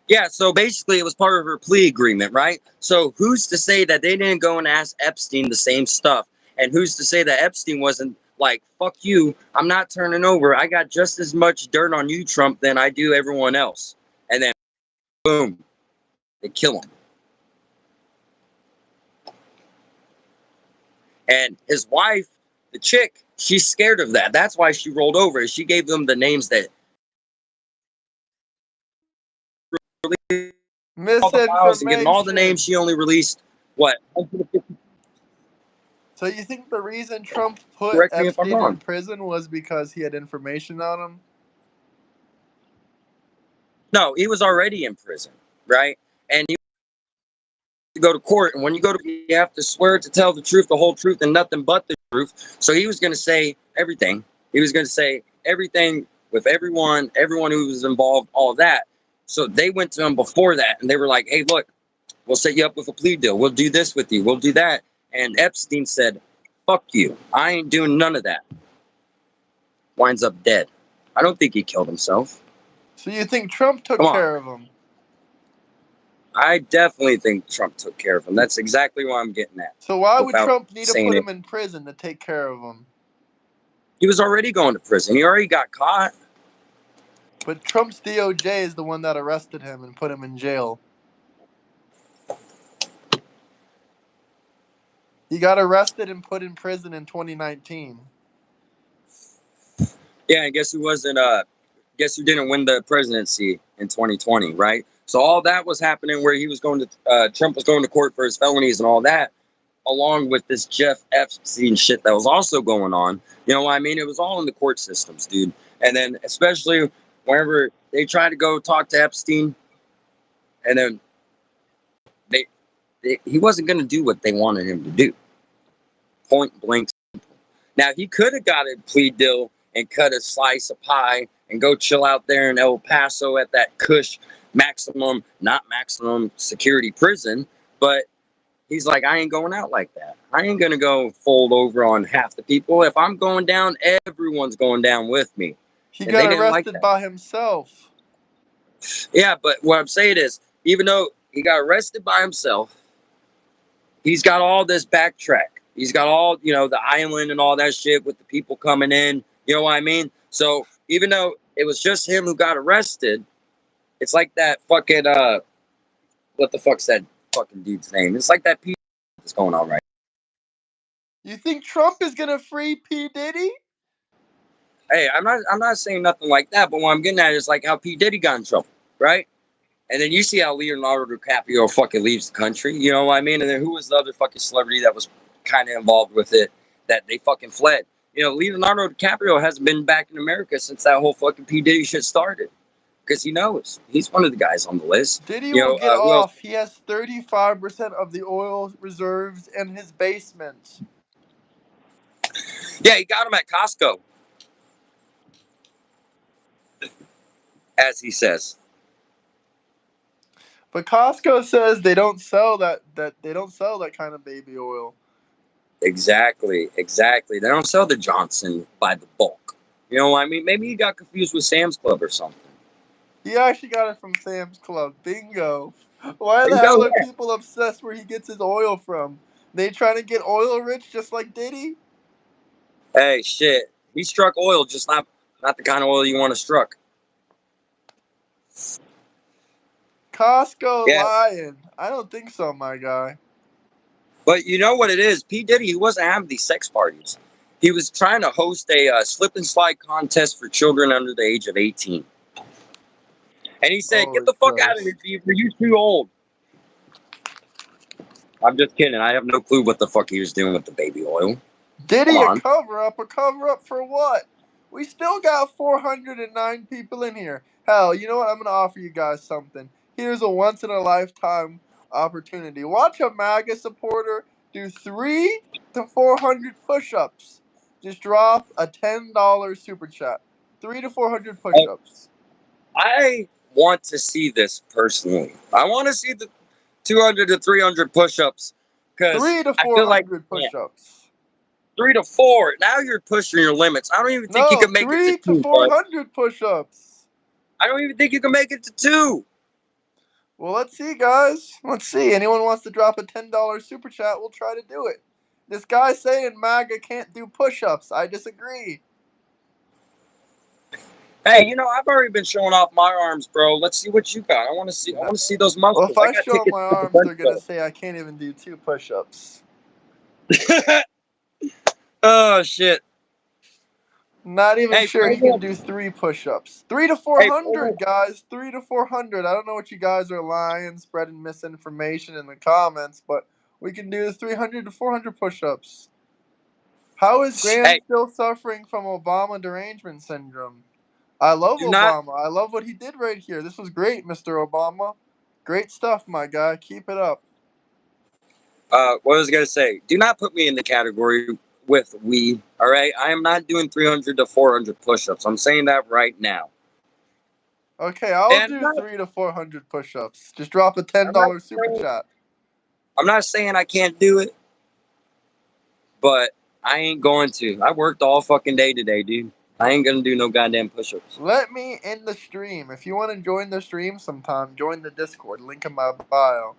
Yeah, so basically it was part of her plea agreement, right? So who's to say that they didn't go and ask Epstein the same stuff? And who's to say that Epstein wasn't like, fuck you, I'm not turning over. I got just as much dirt on you, Trump, than I do everyone else. And then boom, they kill him. And his wife, the chick, she's scared of that. That's why she rolled over. She gave them the names that all the files and given all the names. Misinformation. She only released what? So you think the reason Trump put Correct me if I'm Epstein in wrong. prison was because he had information on him? No, he was already in prison, right? And he to go to court, and when you go to, you have to swear to tell the truth, the whole truth, and nothing but the truth. So he was going to say everything. He was going to say everything with everyone who was involved, all of that. So they went to him before that, and they were like, "Hey, look, we'll set you up with a plea deal. We'll do this with you. We'll do that." And Epstein said, "Fuck you. I ain't doing none of that." Winds up dead. I don't think he killed himself. So you think Trump took Come on. care of him? I definitely think Trump took care of him. That's exactly what I'm getting at. So why would Without Trump need to saying put it. him in prison to take care of him? He was already going to prison. He already got caught. But Trump's DOJ is the one that arrested him and put him in jail. He got arrested and put in prison in 2019. Yeah, and guess who wasn't guess who didn't win the presidency in 2020, right? So all that was happening where he was going to Trump was going to court for his felonies and all that, along with this Jeff Epstein shit that was also going on. You know what I mean? It was all in the court systems, dude. And then especially whenever they tried to go talk to Epstein, and then he wasn't going to do what they wanted him to do. Point blank. Now, he could have got a plea deal and cut a slice of pie and go chill out there in El Paso at that cush not maximum security prison, but he's like, I ain't going out like that. I ain't going to go fold over on half the people. If I'm going down, everyone's going down with me. He And got they didn't like arrested that. by himself. Yeah, but what I'm saying is, even though he got arrested by himself, he's got all this backtrack. He's got all, the island and all that shit with the people coming in. You know what I mean? So even though it was just him who got arrested, it's like that fucking, what the fuck's that fucking dude's name? It's like that P that's going on right. You think Trump is gonna free P. Diddy? Hey, I'm not saying nothing like that, but what I'm getting at is like how P. Diddy got in trouble, right? And then you see how Leonardo DiCaprio fucking leaves the country, you know what I mean? And then who was the other fucking celebrity that was kind of involved with it that they fucking fled? Leonardo DiCaprio hasn't been back in America since that whole fucking P. Diddy shit started. Because he knows. He's one of the guys on the list. Diddy will get Who else? off. He has 35% of the oil reserves in his basement. Yeah, he got him at Costco. As he says. But Costco says they don't sell that kind of baby oil. Exactly. They don't sell the Johnson by the bulk. You know what I mean? Maybe he got confused with Sam's Club or something. He actually got it from Sam's Club. Bingo. Why the You hell go are there. people obsessed where he gets his oil from? They trying to get oil rich just like Diddy? Hey, shit. He struck oil, just not the kind of oil you want to struck. Costco Yeah. lying. I don't think so, my guy. But you know what it is? P. Diddy, he wasn't having these sex parties. He was trying to host a slip and slide contest for children under the age of 18. And he said, get Holy the fuck out of Christ. here, Beaver. You're too old. I'm just kidding. I have no clue what the fuck he was doing with the baby oil. Diddy, Come a on. cover up? A cover up for what? We still got 409 people in here. Hell, you know what? I'm going to offer you guys something. Here's a once in a lifetime opportunity. Watch a MAGA supporter do 3 to 400 push ups. Just drop a $10 super chat. 3 to 400 push ups. I want to see this personally. I want to see the 200 to 300 push-ups because 3 to I feel like 400 push ups. 3 to 4. Now you're pushing your limits. I don't even think you No, can make it to 3 to 2, but 400 push ups. I don't even think you can make it to 2. Well, let's see, guys. Let's see. Anyone wants to drop a $10 super chat, we'll try to do it. This guy saying MAGA can't do push ups. I disagree. Hey, I've already been showing off my arms, bro. Let's see what you got. I want to see those Well, if muscles. I I got show 'em tickets my to the arms, bench they're going to show. say I can't even do 2 push ups. Oh shit. Not even Hey, sure he can do 3 push ups. 3 to Hey, 400, guys. 3 to 400. I don't know what you guys are lying, spreading misinformation in the comments, but we can do 300 to 400 push ups. How is Graham hey, still suffering from Obama derangement syndrome? I love do not. Obama. I love what he did right here. This was great, Mr. Obama. Great stuff, my guy. Keep it up. What was I gonna say? Do not put me in the category with we. All right, I am not doing 300 to 400 push-ups. I'm saying that right now. Okay, I'll And do 3 to 400 push-ups. Just drop a $10 super chat. I'm not saying I can't do it, but I ain't going to. I worked all fucking day today, dude. I ain't gonna do no goddamn push-ups. Let me in the stream. If you want to join the stream sometime, join the Discord. Link in my bio.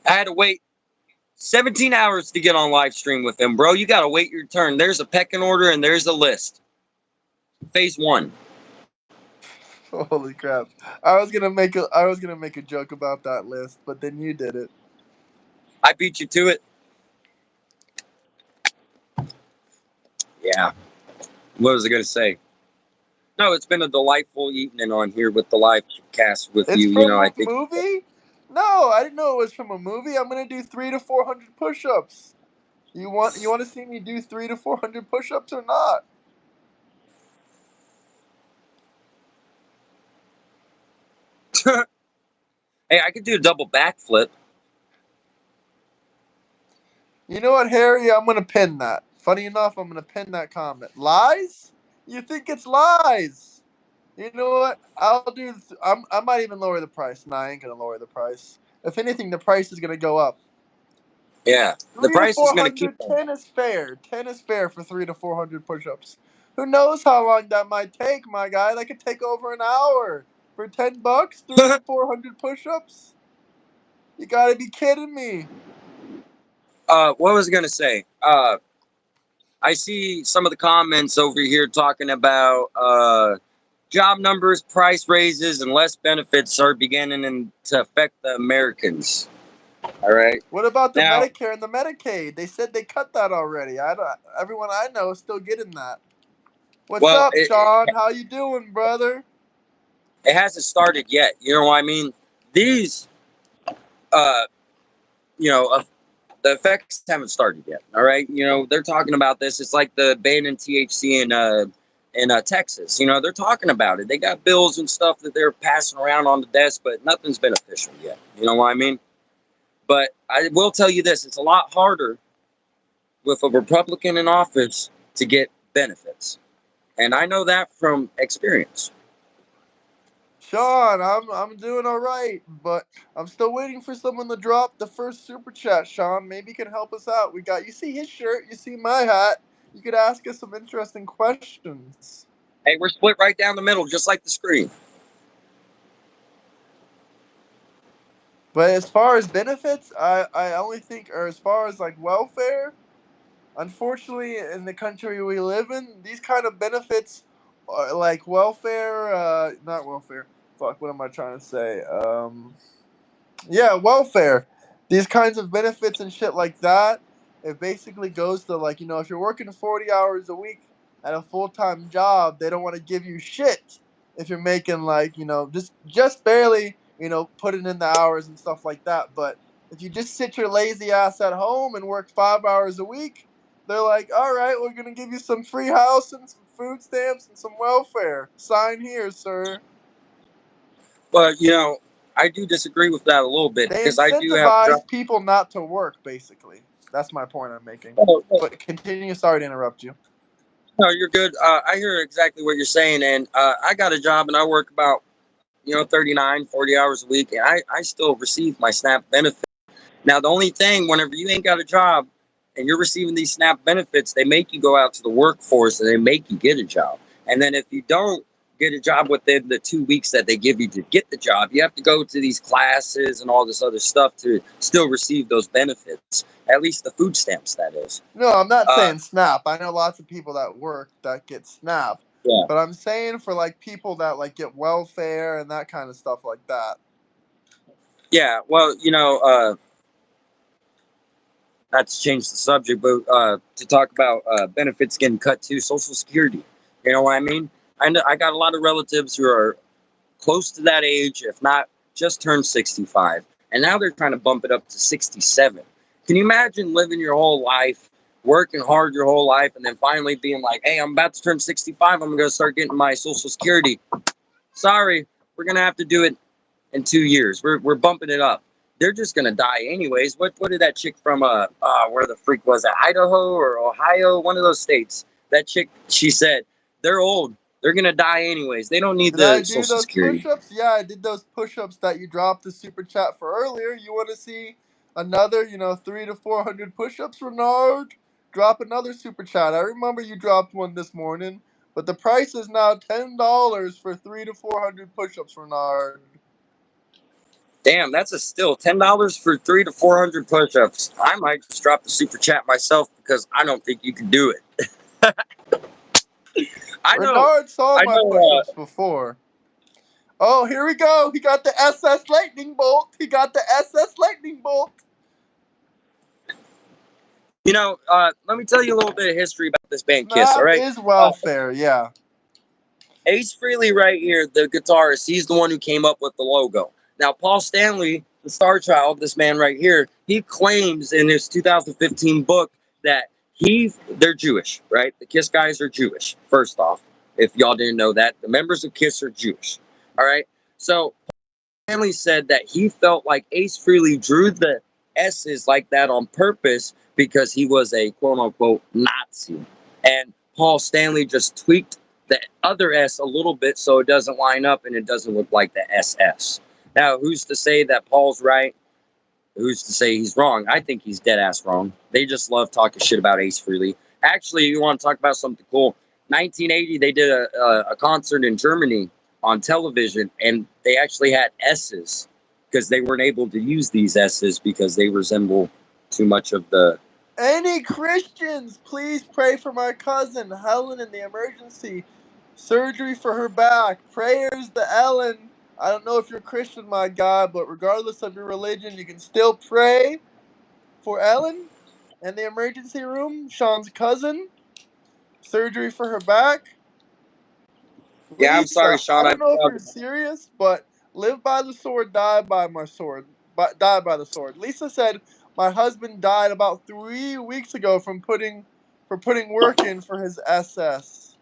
I had to wait 17 hours to get on live stream with them, bro. You gotta wait your turn. There's a pecking order and there's a list. Phase 1. Holy crap! I was gonna make a joke about that list, but then you did it. I beat you to it. Yeah. What was I gonna say? No, it's been a delightful evening on here with the live cast with It's you. from I a think. movie? No, I didn't know it was from a movie. I'm gonna do 3 to 400 push-ups. You want to see me do 3 to 400 push-ups or not? Hey, I could do a double backflip. You know what, Harry? I'm gonna pin that. Funny enough, I'm gonna pin that comment. Lies? You think it's lies? You know what? I might even lower the price. Nah, I ain't gonna lower the price. If anything, the price is gonna go up. Yeah, the Three to price is four going to keep hundred. going. 10 is fair. 10 is fair for 300 to 400 push-ups. Who knows how long that might take, my guy? That could take over an hour for $10. 300 to 400 push-ups. You gotta be kidding me. What was I going to say? I see some of the comments over here talking about job numbers, price raises, and less benefits are beginning to affect the Americans. All right. What about the Now, Medicare and the Medicaid? They said they cut that already. I don't. Everyone I know is still getting that. What's well, up, Sean? How you doing, brother? it hasn't started yet. You know what I mean? These, uh, you know, the effects haven't started yet. All right. You know, they're talking about this. It's like the ban in THC in Texas. You know, they're talking about it. They got bills and stuff that they're passing around on the desk, but nothing's been official yet. You know what I mean? But I will tell you this: it's a lot harder with a Republican in office to get benefits, and I know that from experience. Sean, I'm doing all right, but I'm still waiting for someone to drop the first super chat. Sean, maybe you can help us out. We got you see his shirt, you see my hat. You could ask us some interesting questions. Hey, we're split right down the middle, just like the screen. But as far as benefits, I only think, or as far as like welfare, unfortunately, in the country we live in, these kind of benefits, are like welfare, not welfare. Fuck, what am I trying to say? Yeah, welfare. These kinds of benefits and shit like that. It basically goes to like if you're working 40 hours a week at a full time job, they don't want to give you shit if you're making like just barely putting in the hours and stuff like that. But if you just sit your lazy ass at home and work 5 hours a week, they're like, all right, we're gonna give you some free house and some food stamps and some welfare. Sign here, sir. But I do disagree with that a little bit They because I do have a job. incentivize people not to work, basically. That's my point I'm making. Oh, oh, But continue. Sorry to interrupt you. no, you're good. I hear exactly what you're saying, and I got a job and I work about 39, 40 hours a week, and I still receive my SNAP benefit. Now, the only thing, whenever you ain't got a job and you're receiving these SNAP benefits, they make you go out to the workforce and they make you get a job. And then if you don't get a job within the 2 weeks that they give you to get the job, you have to go to these classes and all this other stuff to still receive those benefits, at least the food stamps, that is. No, I'm not Uh, saying SNAP. I know lots of people that work that get SNAP. yeah. But I'm saying for like people that like get welfare and that kind of stuff like that. Yeah. Well, not to change the subject, but to talk about benefits getting cut to Social Security. You know what I mean? I got a lot of relatives who are close to that age, if not just turned 65. And now they're trying to bump it up to 67. Can you imagine living your whole life, working hard your whole life, and then finally being like, hey, I'm about to turn 65. I'm going to start getting my Social Security. Sorry, we're going to have to do it in 2 years. We're bumping it up. They're just gonna die anyways. What did that chick from where the freak was that Idaho or Ohio, one of those states? That chick, she said they're old. They're gonna die anyways. They don't need Did I the do Social those Security. push-ups? Yeah, I did those push-ups that you dropped the super chat for earlier. You want to see another, 300 to 400 push-ups, Renard? Drop another super chat. I remember you dropped one this morning, but the price is now $10 for 300 to 400 push-ups, Renard. Damn, that's a still $10 for 300 to 400 push-ups. I might just drop the super chat myself because I don't think you can do it. I know, Renard saw I my know. push-ups before. Oh, here we go. He got the SS Lightning Bolt. He got the SS Lightning Bolt. Let me tell you a little bit of history about this band Kiss. All Snap right, is uh, welfare, yeah. Ace Frehley right here, the guitarist, he's the one who came up with the logo. Now, Paul Stanley, the star child, this man right here, he claims in his 2015 book that they're Jewish, right? The Kiss guys are Jewish, first off. If y'all didn't know that, the members of Kiss are Jewish. All right. So Stanley said that he felt like Ace Frehley drew the S's like that on purpose because he was a quote unquote Nazi. And Paul Stanley just tweaked the other S a little bit so it doesn't line up and it doesn't look like the SS. Now, who's to say that Paul's right? Who's to say he's wrong? I think he's dead ass wrong. They just love talking shit about Ace Frehley. Actually, you want to talk about something cool? 1980, they did a concert in Germany on television, and they actually had S's because they weren't able to use these S's because they resemble too much of the. Any Christians, please pray for my cousin Helen in the emergency surgery for her back. Prayers to Ellen. I don't know if you're Christian, my God, but regardless of your religion, you can still pray for Ellen in the emergency room. Sean's cousin, surgery for her back. Yeah, I'm sorry, Lisa, I Sean. don't know if you're serious, but live by the sword, die by my sword. Die by the sword. Lisa said my husband died about 3 weeks ago from putting work in for his SS.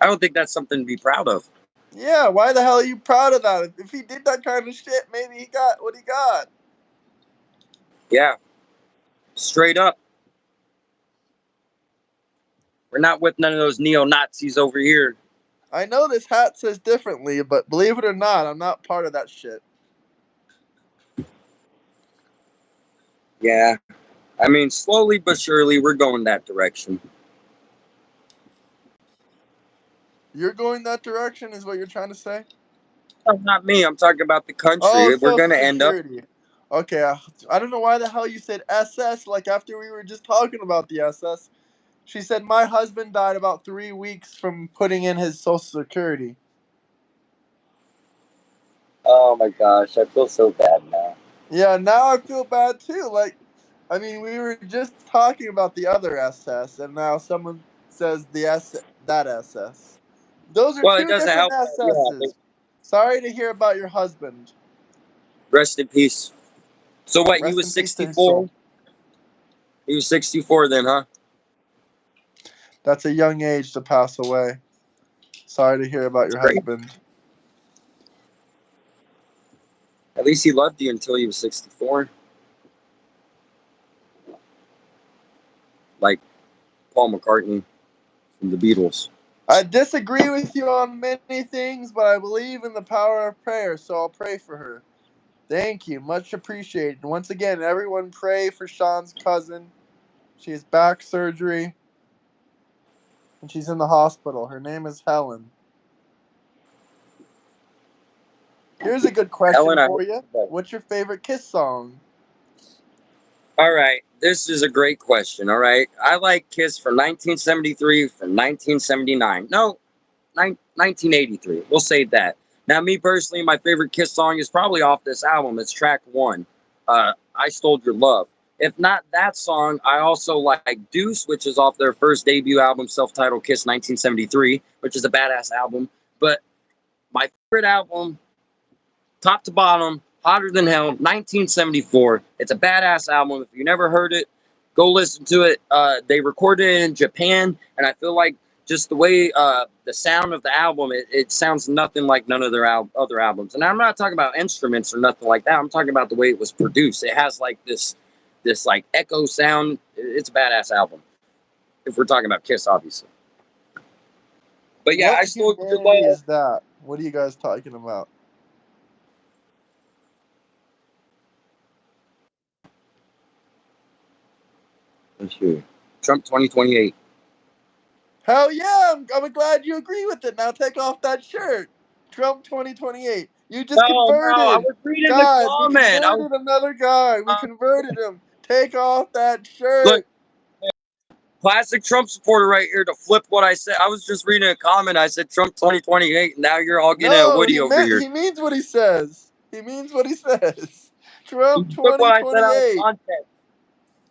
I don't think that's something to be proud of. Yeah, why the hell are you proud of that? If he did that kind of shit, maybe he got what he got. Yeah, straight up. We're not with none of those neo-Nazis over here. I know this hat says differently, but believe it or not, I'm not part of that shit. Yeah, I mean, slowly but surely, we're going that direction. You're going that direction, is what you're trying to say? No, not me. I'm talking about the Oh, country. We're Social going to end up. Security. Okay, I don't know why the hell you said SS, like after we were just talking about the SS. She said, my husband died about 3 weeks from putting in his Social Security. Oh my gosh, I feel so bad now. Yeah, now I feel bad too. Like, I mean, we were just talking about the other SS, and now someone says that SS. Those are Well, it two doesn't different help. Yeah, SS's. Sorry to hear about your husband. rest in peace. So what? He Rest was in peace to his soul. 64. He was 64 then, huh? That's a young age to pass away. Sorry to hear about It's your great. husband. At least he loved you until he was 64. Like Paul McCartney from the Beatles. I disagree with you on many things, but I believe in the power of prayer, so I'll pray for her. Thank you. Much appreciated. Once again, everyone pray for Sean's cousin. She has back surgery, and she's in the hospital. Her name is Helen. Here's a good question Helen, I for hope you. you're better. What's your favorite Kiss song? All right, this is a great question. All right, I like Kiss from 1973, from 1979. No, 1983. We'll say that. Now, me personally, my favorite Kiss song is probably off this album. It's track one, I Stole Your Love. If not that song, I also like Deuce, which is off their first debut album, self-titled Kiss 1973, which is a badass album. But my favorite album, top to bottom, hotter than hell, 1974. It's a badass album. If you never heard it, go listen to it. They recorded it in Japan, and I feel like just the way the sound of the album, it sounds nothing like none of their other albums. And I'm not talking about instruments or nothing like that. I'm talking about the way it was produced. It has like this like echo sound. It's a badass album. If we're talking about Kiss, obviously. But yeah, What I Stole Your humanity Love. is that? What are you guys talking about? Let's see. Trump 2028. Hell yeah! I'm glad you agree with it. Now take off that shirt. Trump 2028. You just No, I converted. was reading the Guys, we comment. converted another guy. We converted him. Take off that Look, shirt. classic Trump supporter right here to flip what I said. I was just reading a comment. I said Trump 2028. Now you're all getting a No, Woody over here. he means what he says. He means what he says. Trump You took what I said out of 2028. context.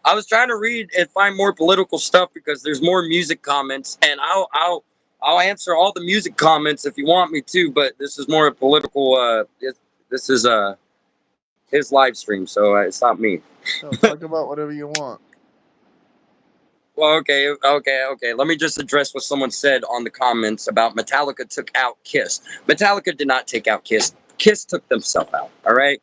I was trying to read and find more political stuff because there's more music comments, and I'll answer all the music comments if you want me to. But this is more a political. This is his live stream, so it's not me. No, talk about whatever you want. Well, okay. Let me just address what someone said on the comments about Metallica took out Kiss. Metallica did not take out Kiss. Kiss took themselves out. All right.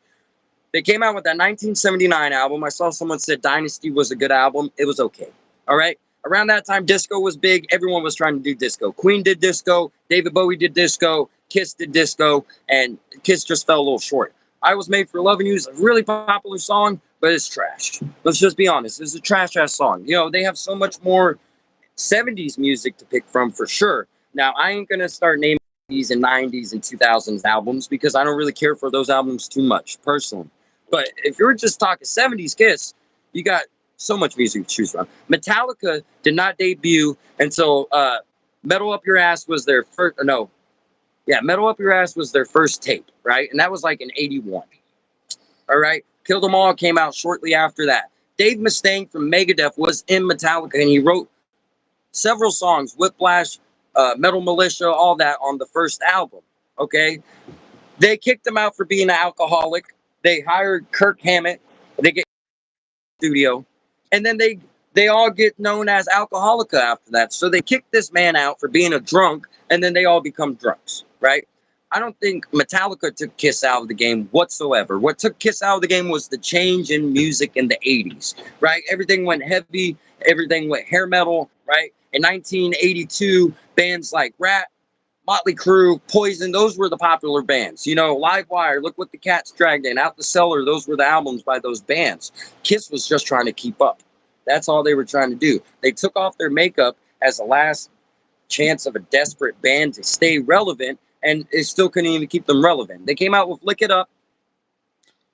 They came out with that 1979 album. I saw someone said Dynasty was a good album. It was okay. All right. Around that time, disco was big. Everyone was trying to do disco. Queen did disco. David Bowie did disco. Kiss did disco. And Kiss just fell a little short. I Was Made for Loving You is a really popular song, but it's trash. Let's just be honest. It's a trash ass song. You know, they have so much more 70s music to pick from for sure. Now, I ain't going to start naming 80s and 90s and 2000s albums because I don't really care for those albums too much personally. But if you're just talking 70s Kiss, you got so much music to choose from. Metallica did not debut until Metal Up Your Ass was their first, no, yeah, Metal Up Your Ass was their first tape, right? And that was like in 81. All right. Kill 'Em All came out shortly after that. Dave Mustaine from Megadeth was in Metallica and he wrote several songs, Whiplash, Metal Militia, all that on the first album. Okay. They kicked him out for being an alcoholic. They hired Kirk Hammett. They get studio, and then they all get known as Alcoholica after that. So they kicked this man out for being a drunk, and then they all become drunks, right? I don't think Metallica took Kiss out of the game whatsoever. What took Kiss out of the game was the change in music in the 80s, right? Everything went heavy, everything went hair metal, right? In 1982, bands like Rat, Motley Crue, Poison, those were the popular bands. You know, Livewire, Look What the Cats Dragged In, Out the Cellar, those were the albums by those bands. Kiss was just trying to keep up. That's all they were trying to do. They took off their makeup as a last chance of a desperate band to stay relevant, and it still couldn't even keep them relevant. They came out with Lick It Up.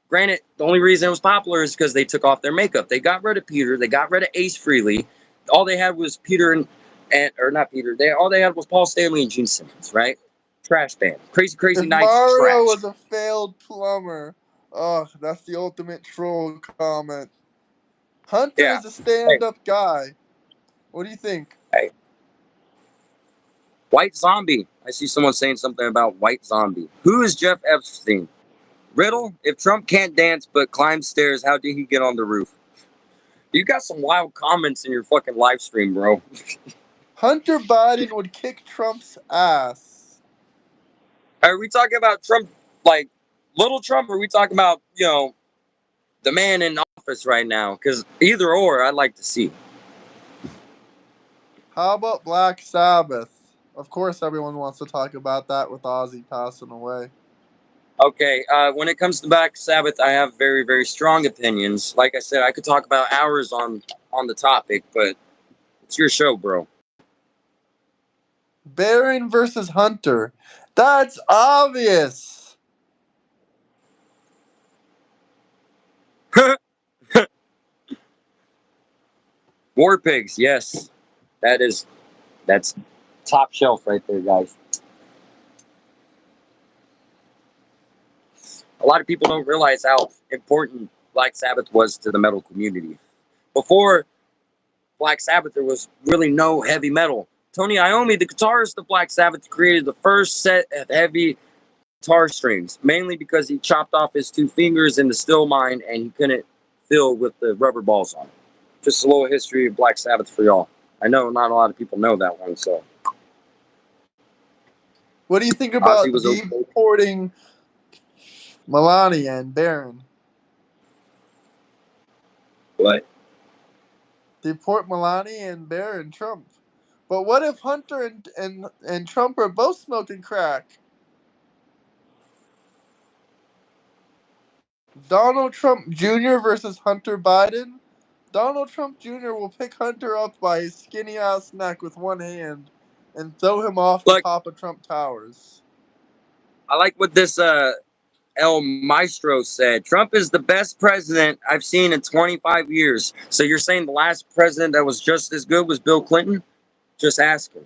Granted, the only reason it was popular is because they took off their makeup. They got rid of Peter. They got rid of Ace Frehley. All they had was Peter and or not Peter. All they had was Paul Stanley and Gene Simmons, right? Trash band. Crazy Crazy If Nights, Mario trash. was a failed plumber, oh, that's the ultimate troll comment. Hunter Yeah. is a Hey, stand-up guy. What do you think? hey. White Zombie. I see someone saying something about White Zombie. Who is Jeff Epstein? Riddle? If Trump can't dance but climb stairs, how did he get on the roof? You got some wild comments in your fucking live stream, bro. Hunter Biden would kick Trump's ass. Are we talking about Trump, like little Trump, or are we talking about, the man in office right now? Because either or, I'd like to see. How about Black Sabbath? Of course, everyone wants to talk about that with Ozzy passing away. Okay, when it comes to Black Sabbath, I have very, very strong opinions. Like I said, I could talk about hours on the topic, but it's your show, bro. Baron versus Hunter. That's obvious. War Pigs, yes, that's top shelf right there, guys. A lot of people don't realize how important Black Sabbath was to the metal community. Before Black Sabbath, there was really no heavy metal. Tony Iommi, the guitarist of Black Sabbath, created the first set of heavy guitar strings, mainly because he chopped off his two fingers in the steel mine and he couldn't fill with the rubber balls on it. Just a little history of Black Sabbath for y'all. I know not a lot of people know that one, so What do you think Ozzy about was okay. deporting Melania and Baron? What? Deport Melania and Baron Trump. But what if Hunter and Trump are both smoking crack? Donald Trump Jr. versus Hunter Biden. Donald Trump Jr. will pick Hunter up by his skinny ass neck with one hand and throw him off the Look, top of Trump Towers. I like what this El Maestro said. Trump is the best president I've seen in 25 years. So you're saying the last president that was just as good was Bill Clinton? Just asking.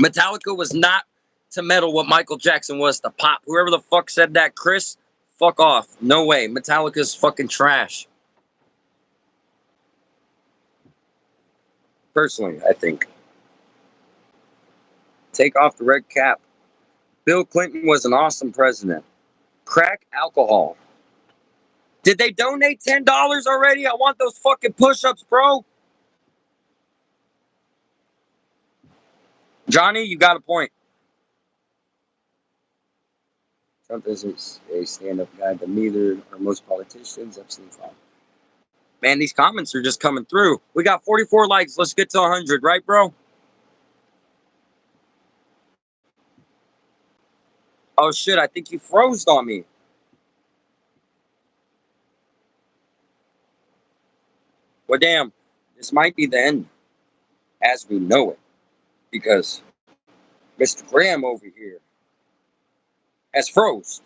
Metallica was not to metal what Michael Jackson was to pop. Whoever the fuck said that, Chris, fuck off. No way. Metallica's fucking trash. Personally, I think. Take off the red cap. Bill Clinton was an awesome president. Crack alcohol. Did they donate $10 already? I want those fucking push-ups, bro. Johnny, you got a point. Trump isn't a stand-up guy, but neither are most politicians. Epstein fine. Man, these comments are just coming through. We got 44 likes. Let's get to 100, right, bro? Oh, shit, I think you froze on me. Well, damn, this might be the end as we know it, because Mr. Graham over here has froze.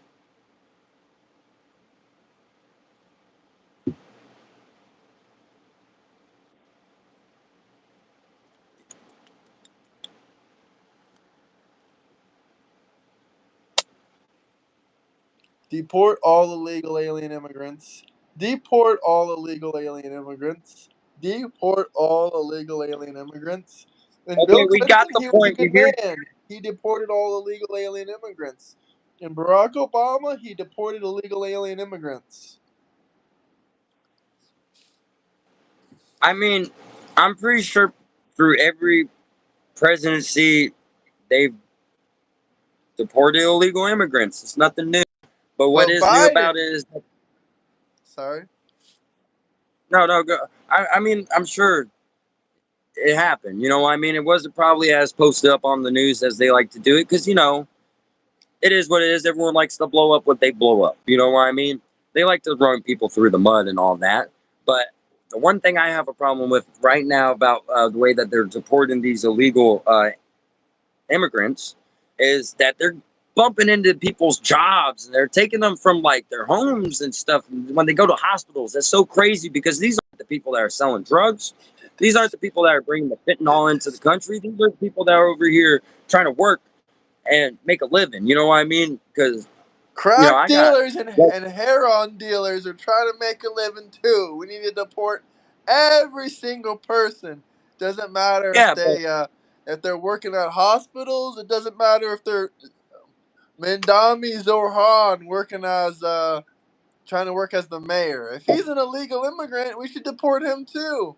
Deport all illegal alien immigrants. Deport all illegal alien immigrants. Deport all illegal alien immigrants. And Okay, Bill we got Clinton, the he was a point. You good hear? man. He deported all illegal alien immigrants. And Barack Obama, he deported illegal alien immigrants. I mean, I'm pretty sure through every presidency, they've deported illegal immigrants. It's nothing new. But what But is new about it Biden, is sorry. no. Go. I mean, I'm sure it happened. You know what I mean? It wasn't probably as posted up on the news as they like to do it, because it is what it is. Everyone likes to blow up what they blow up. You know what I mean? They like to run people through the mud and all that. But the one thing I have a problem with right now about the way that they're deporting these illegal immigrants is that they're bumping into people's jobs and they're taking them from like their homes and stuff when they go to hospitals. That's so crazy, because these aren't the people that are selling drugs. These aren't the people that are bringing the fentanyl into the country. These are the people that are over here trying to work and make a living. You know what I mean? Because Crack I got dealers and heroin dealers are trying to make a living too. We need to deport every single person. Doesn't matter yeah, but if they're working at hospitals. It doesn't matter if they're Mendami Zohan working as trying to work as the mayor. If he's an illegal immigrant, we should deport him too.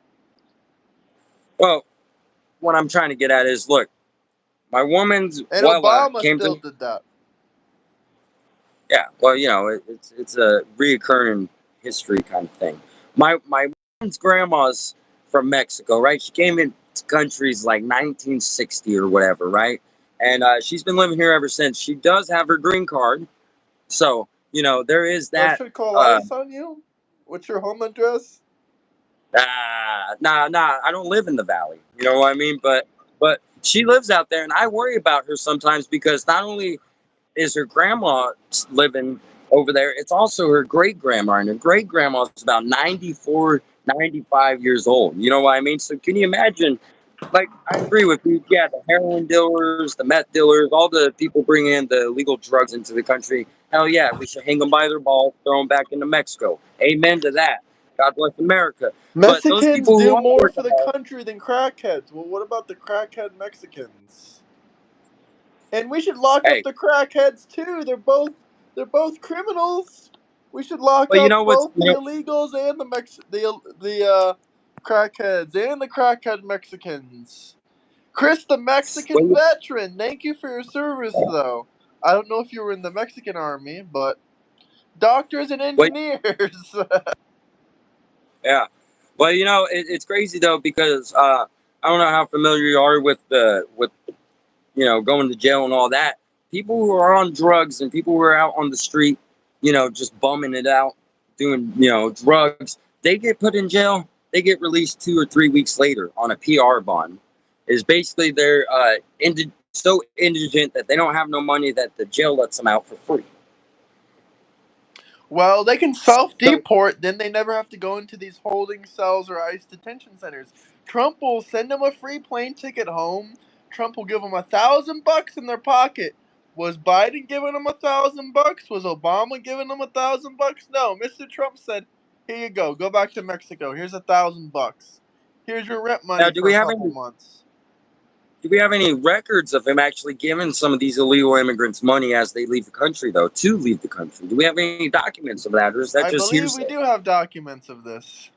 well, what I'm trying to get at is, look, my woman's And Wella Obama came still to. did that. Yeah, well, it's a reoccurring history kind of thing. My woman's grandma's from Mexico, right? She came into countries like 1960 or whatever, right? And she's been living here ever since. She does have her green card, so there is So that. should call Uh, ICE on you? What's your home address? nah, I don't live in the valley. You know what I mean? But she lives out there, and I worry about her sometimes, because not only is her grandma living over there, it's also her great grandma, and her great grandma is about 94, 95 years old. You know what I mean? So can you imagine? Like, I agree with you. Yeah, the heroin dealers, the meth dealers, all the people bringing in the illegal drugs into the country. Hell yeah, we should hang them by their balls, throw them back into Mexico. Amen to that. God bless America. But those Mexicans people who do aren't more for working the hard, country than crackheads. Well, what about the crackhead Mexicans? And we should lock up hey, the crackheads too. They're both criminals. We should lock but you up know what's, both the illegals and the crackheads and the crackhead Mexicans. Chris, the Mexican well, veteran. Thank you for your service, though. I don't know if you were in the Mexican army, but doctors and well, engineers. yeah. Well, it's crazy though, because I don't know how familiar you are with going to jail and all that. People who are on drugs and people who are out on the street, just bumming it out, doing drugs, they get put in jail. They get released 2 or 3 weeks later on a PR bond. Is basically they're so indigent that they don't have no money, that the jail lets them out for free. Well, they can So self-deport, then they never have to go into these holding cells or ICE detention centers. Trump will send them a free plane ticket home. Trump will give them $1,000 in their pocket. Was Biden giving them $1,000? Was Obama giving them $1,000? No, Mr. Trump said, "Here you go. Go back to Mexico. Here's $1,000. Here's your rent now, money do for we a have couple any? months." Do we have any records of him actually giving some of these illegal immigrants money as they leave the country, though, to leave the country? Do we have any documents of that, or is that I just believe we hearsay? do have documents of this.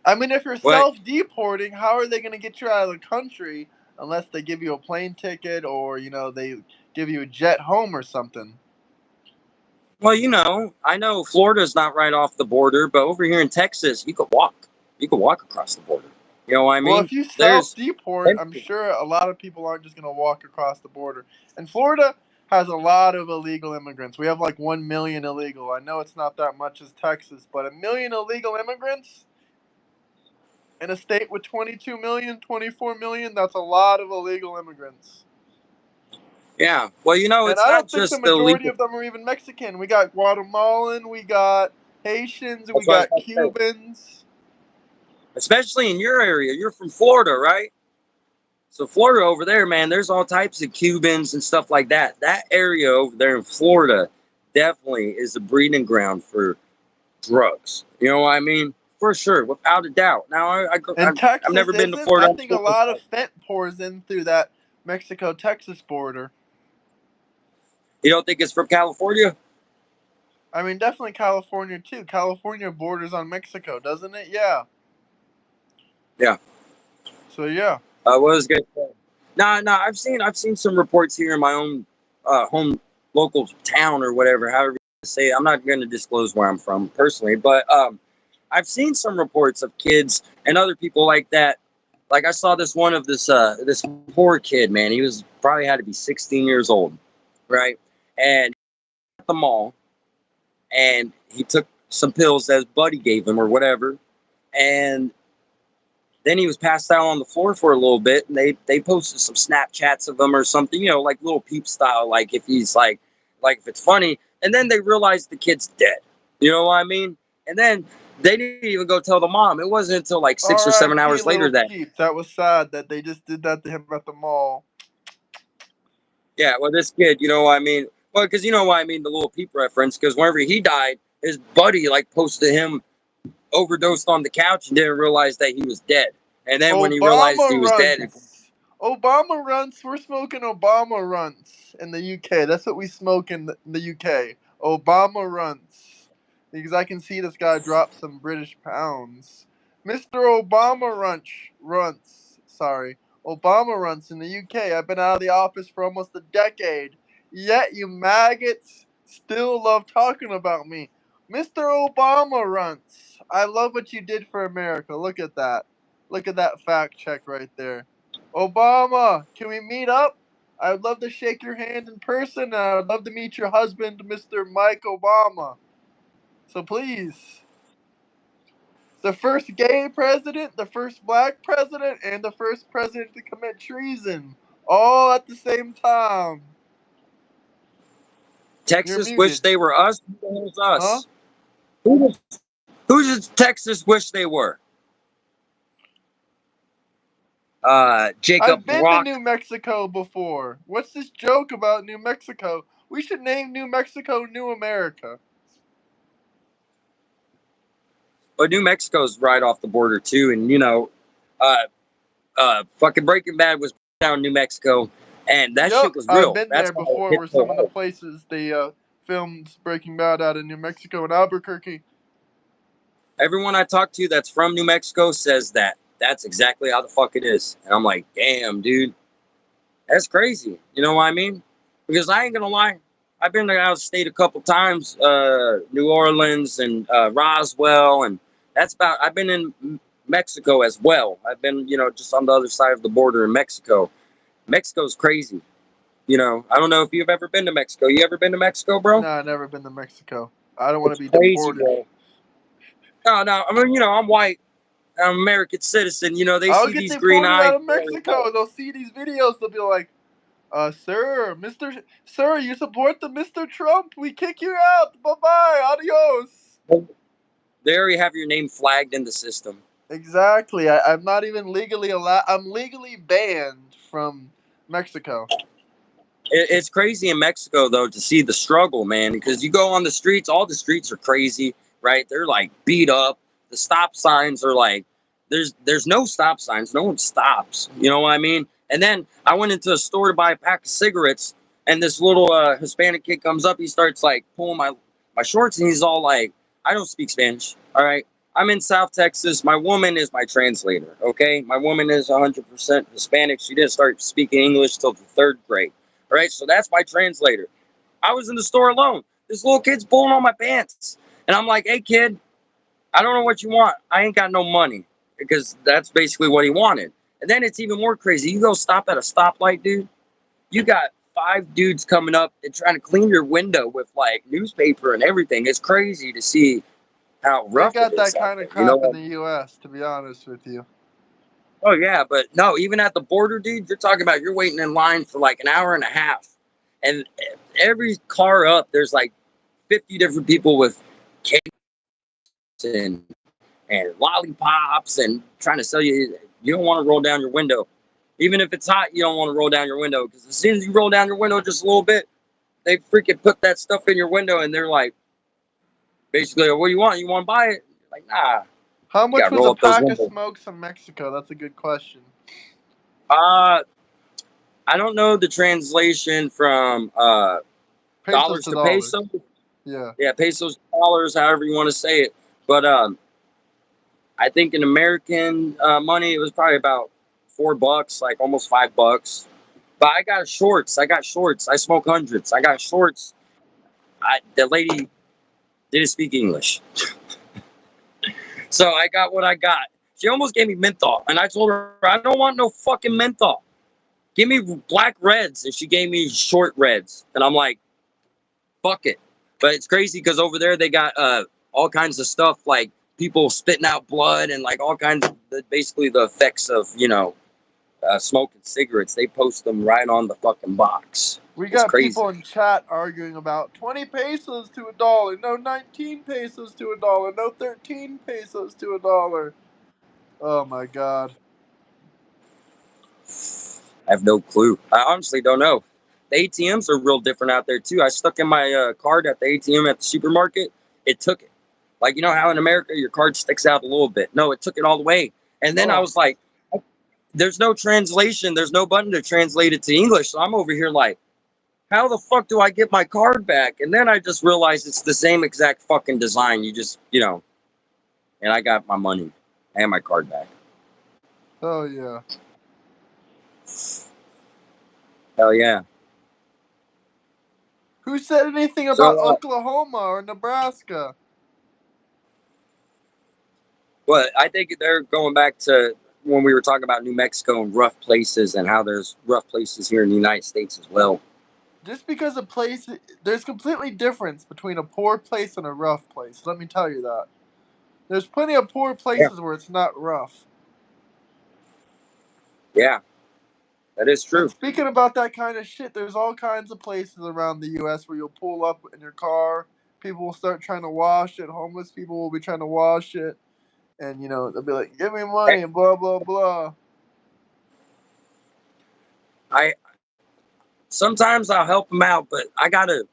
I mean, if you're What? self-deporting, how are they going to get you out of the country unless they give you a plane ticket or, they give you a jet home or something? Well, I know Florida's not right off the border, but over here in Texas, you could walk. You could walk across the border. You know what I Well, mean? if you There's self-deport, I'm sure a lot of people aren't just going to walk across the border. And Florida has a lot of illegal immigrants. We have like 1 million illegal. I know it's not that much as Texas, but 1 million illegal immigrants in a state with 22 million, 24 million, that's a lot of illegal immigrants. Yeah. Well, And it's I not don't think the just the majority illegal. of them are even Mexican. We got Guatemalan, we got Haitians, we That's what I was got about to say. Cubans. Especially in your area. You're from Florida, right? So Florida over there, man, there's all types of Cubans and stuff like that. That area over there in Florida definitely is a breeding ground for drugs. You know what I mean? For sure, without a doubt. Now, In I've Texas, never been to isn't? Florida. I I'm think a sure it's lot of like, fent pours in through that Mexico-Texas border. you don't think it's from California? I mean, definitely California too. California borders on Mexico, doesn't it? Yeah. Yeah. So yeah. What was good? No. I've seen some reports here in my own home local town or whatever, however you say it. I'm not going to disclose where I'm from personally, but I've seen some reports of kids and other people like that. Like I saw this one of this poor kid, man. He was probably had to be 16 years old, right? And at the mall, and he took some pills that his buddy gave him or whatever, and then he was passed out on the floor for a little bit, and they posted some Snapchats of him or something, like little peep style, like if he's like if it's funny. And then they realized the kid's dead. You know what I mean? And then they didn't even go tell the mom. It wasn't until like 6 or 7 hours R.I.P. later Little that, Peep. That was sad that they just did that to him at the mall. yeah, well, this kid, you know what I mean? Well, because you know what I mean, the little peep reference. Because whenever he died, his buddy like posted him overdosed on the couch and didn't realize that he was dead. And then when he realized he Obama was dead, runs. Obama runs. We're smoking Obama runs in the UK. That's what we smoke in the UK. Obama runs. Because I can see this guy drop some British pounds. Mr. Obama runs. Sorry. Obama runs in the UK. I've been out of the office for almost a decade. Yet you maggots still love talking about me. Mr. Obama runs. I love what you did for America. Look at that. Look at that fact check right there. Obama, can we meet up? I would love to shake your hand in person, and I would love to meet your husband, Mr. Mike Obama. So please, the first gay president, the first black president, and the first president to commit treason, all at the same time. You're Texas wish muted. they were us. Who the hell's Huh? us? Who does Texas wish they were? Jacob I've been to Brock. New Mexico before. What's this joke about New Mexico? We should name New Mexico New America. But New Mexico's right off the border too, and uh, fucking Breaking Bad was down in New Mexico, and that shit Yep, was I've real. been That's there why it before. hit Where so some of the hard. places they filmed Breaking Bad out in New Mexico and Albuquerque. Everyone I talk to that's from New Mexico says that. That's exactly how the fuck it is, and I'm like, damn, dude, that's crazy. You know what I mean? Because I ain't gonna lie, I've been out of state a couple times, New Orleans and Roswell, and that's about. I've been in Mexico as well. I've been, just on the other side of the border in Mexico. Mexico's crazy. I don't know if you've ever been to Mexico. You ever been to Mexico, bro? No, I've never been to Mexico. I don't want It's to be crazy, deported. bro. No. I mean, I'm white. I'm an American citizen. They I'll see get these green deported out eyes. of Mexico. They'll see these videos. They'll be like, sir, you support the Mr. Trump. We kick you out. Bye-bye. Adios. They already have your name flagged in the system. Exactly. I'm not even legally allowed. I'm legally banned from Mexico. It's crazy in Mexico though to see the struggle, man. Because you go on the streets, all the streets are crazy, right? They're like beat up. The stop signs are like there's no stop signs. No one stops. You know what I mean? And then I went into a store to buy a pack of cigarettes, and this little Hispanic kid comes up. He starts like pulling my shorts, and he's all like, "I don't speak Spanish. All right, I'm in South Texas. My woman is my translator. Okay, my woman is 100% Hispanic. She didn't start speaking English till the third grade. All right, so that's my translator. I was in the store alone. This little kid's pulling on my pants, and I'm like, "Hey, kid, I don't know what you want. I ain't got no money," because that's basically what he wanted. And then it's even more crazy. You go stop at a stoplight, dude. You got 5 dudes coming up and trying to clean your window with like newspaper and everything. It's crazy to see how We rough it got is that out kind there. of You know crap in what? the U.S., to be honest with you. Oh yeah, but no, even at the border, dude, you're talking about you're waiting in line for like an hour and a half, and every car up, there's like 50 different people with cakes and lollipops and trying to sell you. You don't want to roll down your window, even if it's hot. You don't want to roll down your window because as soon as you roll down your window just a little bit, they freaking put that stuff in your window, and they're like, basically, "What do you want? You want to buy it?" You're like, nah, How you got much to was roll a up those pack of windows. smokes in Mexico? That's a good question. Uh, I don't know the translation from Pesos dollars to to dollars. pesos. Yeah. Yeah, pesos, dollars, however you want to say it. But I think in American money, it was probably about $4, like almost $5. But I got shorts. I got shorts. I smoke hundreds. I got shorts. The lady didn't speak English, so I got what I got. She almost gave me menthol, and I told her I don't want no fucking menthol. Give me black reds, and she gave me short reds, and I'm like, fuck it. But it's crazy because over there they got all kinds of stuff like people spitting out blood and like all kinds of basically the effects of smoking cigarettes. They post them right on the fucking box. We It's got crazy. people in chat arguing about 20 pesos to a dollar, no 19 pesos to a dollar, no 13 pesos to a dollar. Oh my god. I have no clue. I honestly don't know. The ATMs are real different out there too. I stuck in my card at the ATM at the supermarket. It took it. Like you know how in America your card sticks out a little bit. No, it took it all the way. And then I Oh, was like, there's no translation. There's no button to translate it to English. So I'm over here like, how the fuck do I get my card back? And then I just realized it's the same exact fucking design. You just, and I got my money and my card back. oh yeah. Hell yeah. Who said anything about So, Oklahoma or Nebraska? well, I think they're going back to when we were talking about New Mexico and rough places and how there's rough places here in the United States as well. Just because a place, there's completely difference between a poor place and a rough place. Let me tell you that. There's plenty of poor Yeah. places where it's not rough. Yeah, that is And true. speaking about that kind of shit, there's all kinds of places around the U.S. where you'll pull up in your car. People will start trying to wash it. Homeless people will be trying to wash it. And, they'll be like, give me money and blah, blah, blah. I sometimes I'll help them out, but I gotta.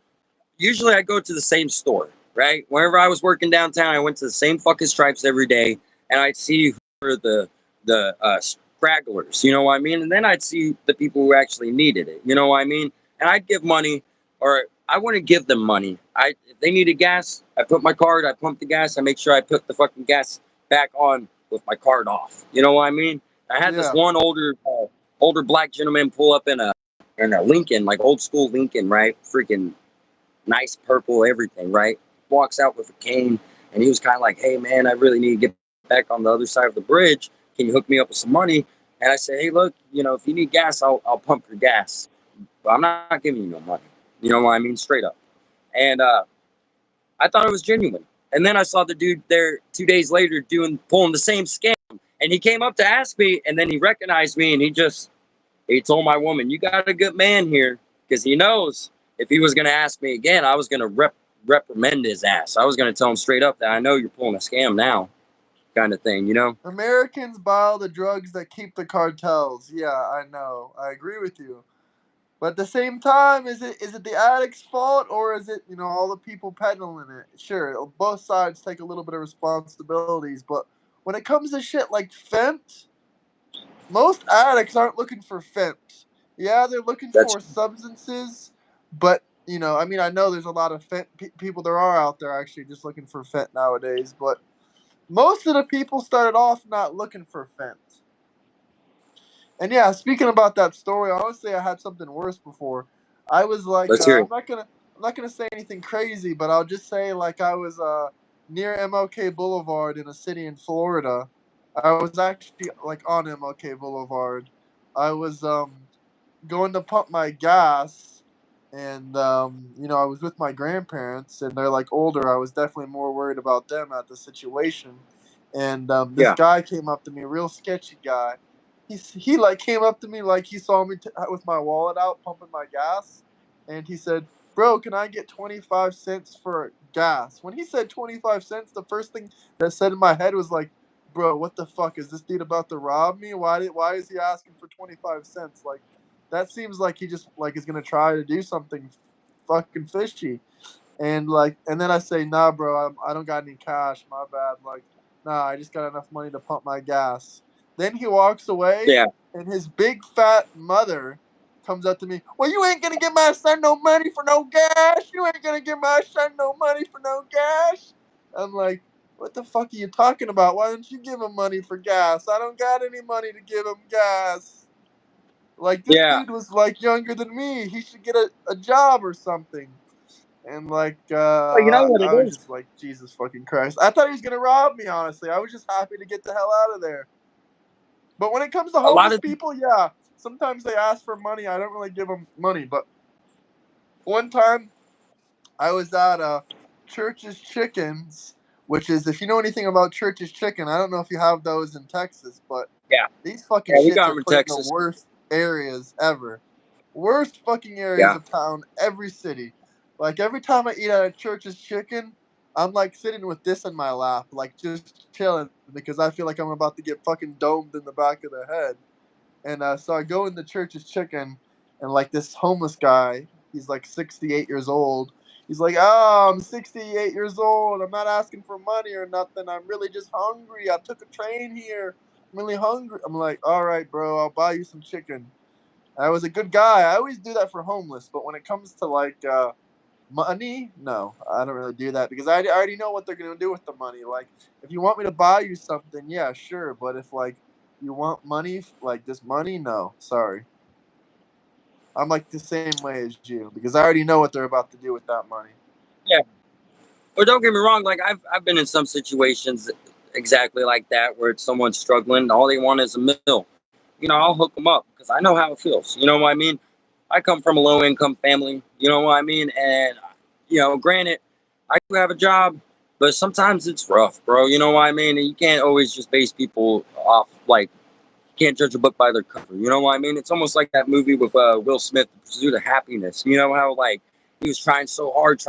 Usually, I go to the same store, right? Whenever I was working downtown, I went to the same fucking Stripes every day, and I'd see who were the stragglers, you know what I mean? And then I'd see the people who actually needed it, you know what I mean? And I'd give money, or I wouldn't give them money. If they needed gas, I put my card, I pump the gas, I make sure I put the fucking gas back on with my card off. You know what I mean? I had this Yeah. one older black gentleman pull up in a Lincoln, like old school Lincoln, right? Freaking nice purple, everything, right? Walks out with a cane, and he was kind of like, "Hey, man, I really need to get back on the other side of the bridge. Can you hook me up with some money?" And I said, "Hey, look, if you need gas, I'll pump your gas, but I'm not giving you no money." You know what I mean? Straight up. And I thought it was genuine. And then I saw the dude there 2 days later pulling the same scam, and he came up to ask me, and then he recognized me, and he told my woman, "You got a good man here," because he knows if he was going to ask me again, I was going to reprimand his ass. I was going to tell him straight up that I know you're pulling a scam now, kind of thing, you know? Americans buy all the drugs that keep the cartels. Yeah, I know. I agree with you. But at the same time, is it the addict's fault, or is it all the people peddling it? Sure, both sides take a little bit of responsibilities, but when it comes to shit like fent, most addicts aren't looking for fentanyl. Yeah, they're looking That's for substances, but I mean, I know there's a lot of people there are out there actually just looking for fentanyl nowadays, but most of the people started off not looking for fentanyl. And yeah, speaking about that story, honestly, I had something worse before. I was like, let's hear it. I'm not gonna say anything crazy, but I'll just say like I was near MLK Boulevard in a city in Florida. I was actually like on MLK Boulevard. I was going to pump my gas, and I was with my grandparents, and they're like older. I was definitely more worried about them at the situation. And this Yeah, guy came up to me, a real sketchy guy. He like came up to me like he saw me with my wallet out pumping my gas, and he said, "Bro, can I get 25 cents for gas?" When he said 25 cents, the first thing that said in my head was like, "Bro, what the fuck is this dude about to rob me? Why is he asking for 25 cents? Like, that seems like he just like is gonna try to do something fucking fishy." And then I say, "Nah, bro, I don't got any cash. My bad. Like, nah, I just got enough money to pump my gas." Then he walks away, yeah, and his big fat mother comes up to me. "Well, you ain't gonna give my son no money for no gas. You ain't gonna give my son no money for no gas." I'm like, "What the fuck are you talking about? Why don't you give him money for gas? I don't got any money to give him gas." Like, this yeah. dude was like younger than me. He should get a job or something. And like Well, you know what it I was is. just like, Jesus fucking Christ. I thought he was gonna rob me, honestly. I was just happy to get the hell out of there. But when it comes to A lot homeless of people, yeah, sometimes they ask for money. I don't really give them money. But one time I was at Church's Chickens, which is, if you know anything about Church's Chicken, I don't know if you have those in Texas, but yeah, these fucking yeah. We shits got are them in put in the Texas. worst areas ever. Worst fucking areas Yeah. of town, every city. Like, every time I eat at a Church's Chicken, I'm like sitting with this in my lap, like just chilling, because I feel like I'm about to get fucking domed in the back of the head. And so I go in the Church's Chicken, and like this homeless guy, he's like 68 years old. He's like, "Oh, I'm 68 years old. I'm not asking for money or nothing. I'm really just hungry. I took a train here. I'm really hungry." I'm like, "All right, bro, I'll buy you some chicken." I was a good guy. I always do that for homeless, but when it comes to like money, no, I don't really do that, because I already know what they're gonna do with the money. Like, if you want me to buy you something, yeah, sure. But if like you want money, like just money, no, sorry. I'm like the same way as you, because I already know what they're about to do with that money. Yeah. But don't get me wrong, like I've been in some situations exactly like that where it's someone struggling, all they want is a meal. I'll hook them up because I know how it feels. You know what I mean? I come from a low income family. You know what I mean? And granted, I do have a job, but sometimes it's rough, bro. You know what I mean? And you can't always just base people off like can't judge a book by their cover. You know what I mean? It's almost like that movie with Will Smith, The Pursuit of Happiness. You know how like he was trying so hard,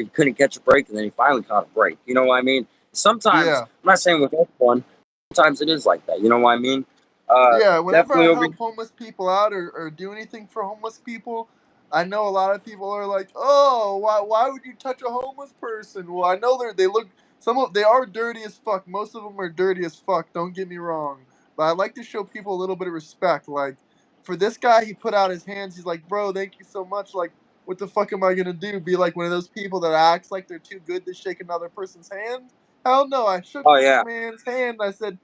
he couldn't catch a break, and then he finally caught a break. You know what I mean? Sometimes Yeah, I'm not saying with everyone. Sometimes it is like that. You know what I mean? Uh, yeah. Whenever Definitely I over. help homeless people out, or do anything for homeless people, I know a lot of people are like, "Oh, why would you touch a homeless person?" Well, I know they look, they are dirty as fuck. Most of them are dirty as fuck. Don't get me wrong, but I like to show people a little bit of respect. Like, for this guy, he put out his hands. He's like, "Bro, thank you so much." Like, what the fuck am I gonna do? Be like one of those people that acts like they're too good to shake another person's hand? Hell no! I shook Oh this yeah, man's hand. I said,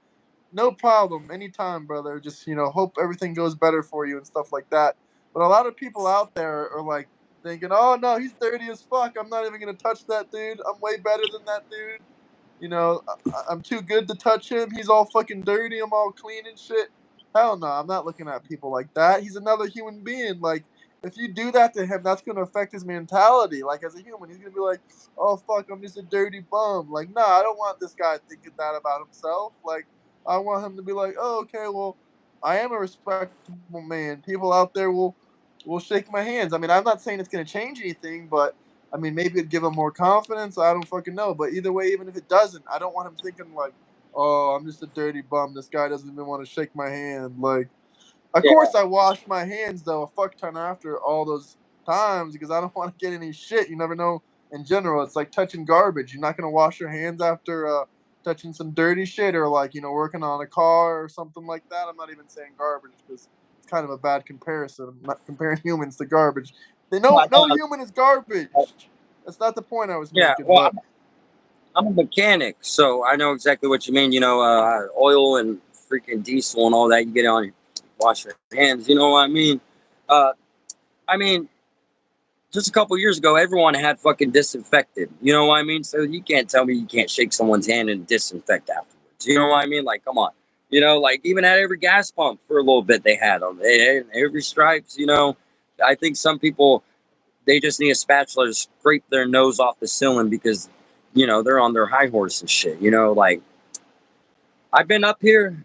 "No problem, anytime, brother. Just hope everything goes better for you," and stuff like that. But a lot of people out there are like thinking, "Oh no, he's dirty as fuck. I'm not even gonna touch that dude. I'm way better than that dude. I'm too good to touch him. He's all fucking dirty. I'm all clean and shit." Hell no, I'm not looking at people like that. He's another human being. Like, if you do that to him, that's gonna affect his mentality. Like, as a human, he's gonna be like, "Oh fuck, I'm just a dirty bum." Like, nah, I don't want this guy thinking that about himself. Like, I want him to be like, "Oh, okay, well, I am a respectable man. People out there will shake my hands." I mean, I'm not saying it's gonna change anything, but I mean, maybe it'd give him more confidence. I don't fucking know. But either way, even if it doesn't, I don't want him thinking like, "Oh, I'm just a dirty bum. This guy doesn't even want to shake my hand." Like, of yeah, course, I wash my hands though a fuck ton after all those times, because I don't want to get any shit. You never know. In general, it's like touching garbage. You're not gonna wash your hands after touching some dirty shit, or like, you know, working on a car or something like that. I'm not even saying garbage because it's kind of a bad comparison. I'm not comparing humans to garbage. No human is garbage. That's not the point I was Yeah, making. well, But I'm a mechanic, so I know exactly what you mean. Oil and freaking diesel and all that. You get on, you wash your hands. You know what I mean? Uh, I mean, just a couple years ago, everyone had fucking disinfected. You know what I mean? So you can't tell me you can't shake someone's hand and disinfect afterwards. You know what I mean? Like, come on. Like even at every gas pump for a little bit, they had them. Every stripes. I think some people they just need a spatula to scrape their nose off the ceiling because they're on their high horse and shit. Like I've been up here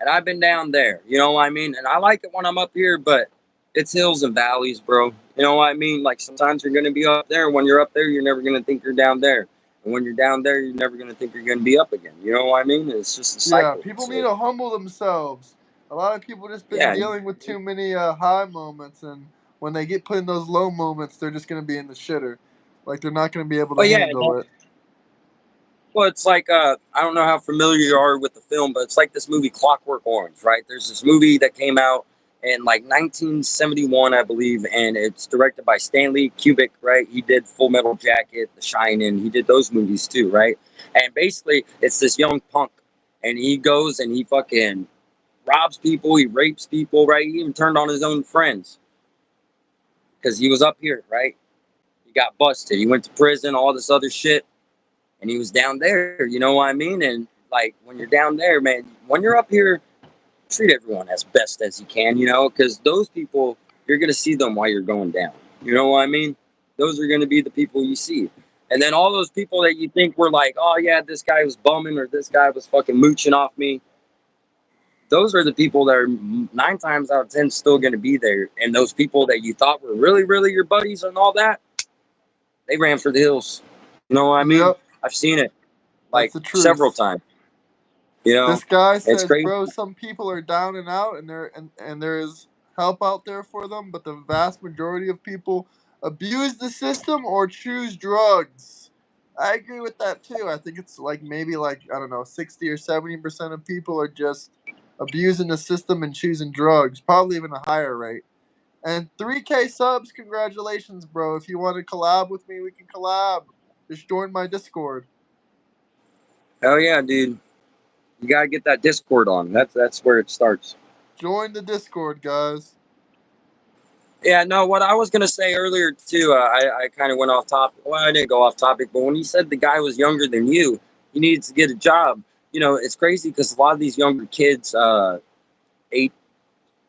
and I've been down there. You know what I mean? And I like it when I'm up here, but it's hills and valleys, bro. You know what I mean? Like sometimes you're gonna be up there. When you're up there, you're never gonna think you're down there. And when you're down there, you're never gonna think you're gonna be up again. You know what I mean? It's just a yeah, cycle. people need So to humble themselves. A lot of people just been yeah. dealing with too many high moments, and when they get put in those low moments, they're just gonna be in the shitter. Like they're not gonna be able Oh to yeah. handle it. Well, it's like I don't know how familiar you are with the film, but it's like this movie Clockwork Orange, right? There's this movie that came out in like 1971, I believe, and it's directed by Stanley Kubrick, right? He did Full Metal Jacket, The Shining, he did those movies too, right? And basically, it's this young punk, and he goes and he fucking robs people, he rapes people, right? He even turned on his own friends because he was up here, right? He got busted, he went to prison, all this other shit and he was down there, you know what I mean? And like when you're down there, man, when you're up here, treat everyone as best as you can, because those people you're gonna see them while you're going down. You know what I mean? Those are gonna be the people you see. And then all those people that you think were like, oh yeah, this guy was bumming or this guy was fucking mooching off me. Those are the people that are 9 times out of 10 still gonna be there. And those people that you thought were really, really your buddies and all that, they ran for the hills. You know what I mean? Yep, I've seen it that's like the several truth. times. This guy It's says, crazy. bro, some people are down and out, and there is help out there for them, but the vast majority of people abuse the system or choose drugs. I agree with that too. I think it's like maybe like I don't know, 60 or 70% of people are just abusing the system and choosing drugs, probably even a higher rate. And 3K subs, congratulations, bro. If you want to collab with me, we can collab. Just join my Discord. Hell yeah, dude. You gotta get that Discord on. That's where it starts. Join the Discord, guys. Yeah, no, what I was gonna say earlier too, I kind of went off topic. Well, I didn't go off topic, but when you said the guy was younger than you, he needed to get a job. It's crazy because a lot of these younger kids,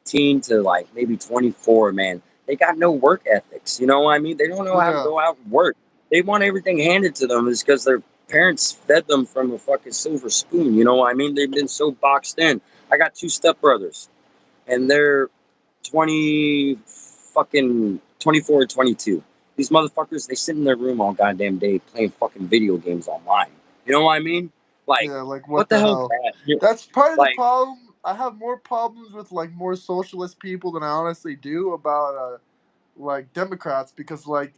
18 to like maybe 24, man, they got no work ethics. You know what I mean? They don't know how to Yeah. go out and work. They want everything handed to them is because their parents fed them from a fucking silver spoon. You know what I mean? They've been so boxed in. I got two stepbrothers, and they're 20 fucking 24 or 22. These motherfuckers, they sit in their room all goddamn day playing fucking video games online. You know what I mean? Like, Yeah, like what what the the hell is hell? that? That's part of the Like, problem. I have more problems with like more socialist people than I honestly do about like Democrats because like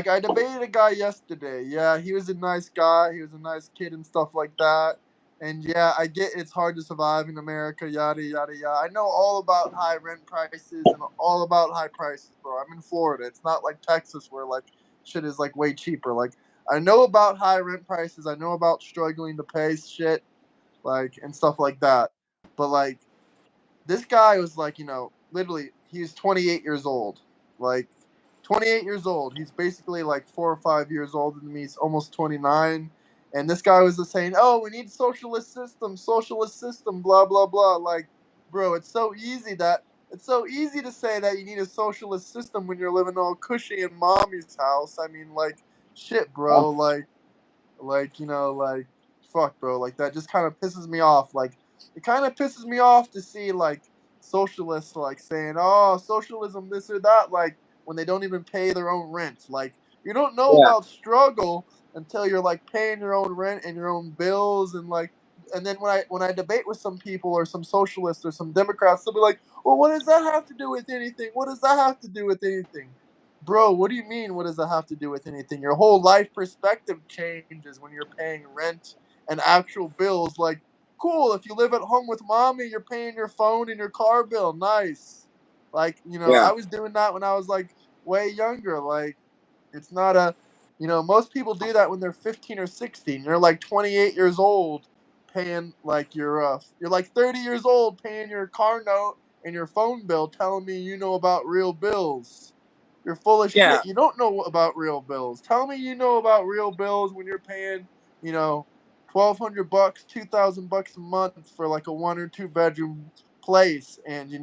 I debated a guy yesterday. Yeah, he was a nice guy. He was a nice kid and stuff like that. And yeah, I get it's hard to survive in America, yada yada yada. I know all about high rent prices and all about high prices, bro. I'm in Florida. It's not like Texas where like shit is like way cheaper. Like I know about high rent prices. I know about struggling to pay shit, like and stuff like that. But like this guy was like, literally, he's 28 years old. Like, 28 years old. He's basically like 4 or 5 years older than me. He's almost 29. And this guy was just saying, oh, we need socialist system, blah, blah, blah. Like, bro, it's so easy to say that you need a socialist system when you're living all cushy in mommy's house. I mean, like, shit, bro. Like fuck, bro, like that just kind of pisses me off. Like it kind of pisses me off to see like socialists like saying, oh, socialism this or that, like when they don't even pay their own rent. Like you don't know yeah, about struggle until you're like paying your own rent and your own bills. And like and then when I debate with some people or some socialists or some Democrats, they'll be like, well, what does that have to do with anything? What does that have to do with anything? Bro, what do you mean? What does that have to do with anything? Your whole life perspective changes when you're paying rent and actual bills. Like, cool, if you live at home with mommy, you're paying your phone and your car bill. Nice. Like, Yeah. I was doing that when I was like way younger. Like, it's not a, most people do that when they're 15 or 16. You're like 28 years old paying like you're like 30 years old paying your car note and your phone bill, telling me you know about real bills. You're full of Yeah. shit. You don't know about real bills. Tell me you know about real bills when you're paying, you know, $1,200, $2,000 a month for like a 1 or 2 bedroom place, and you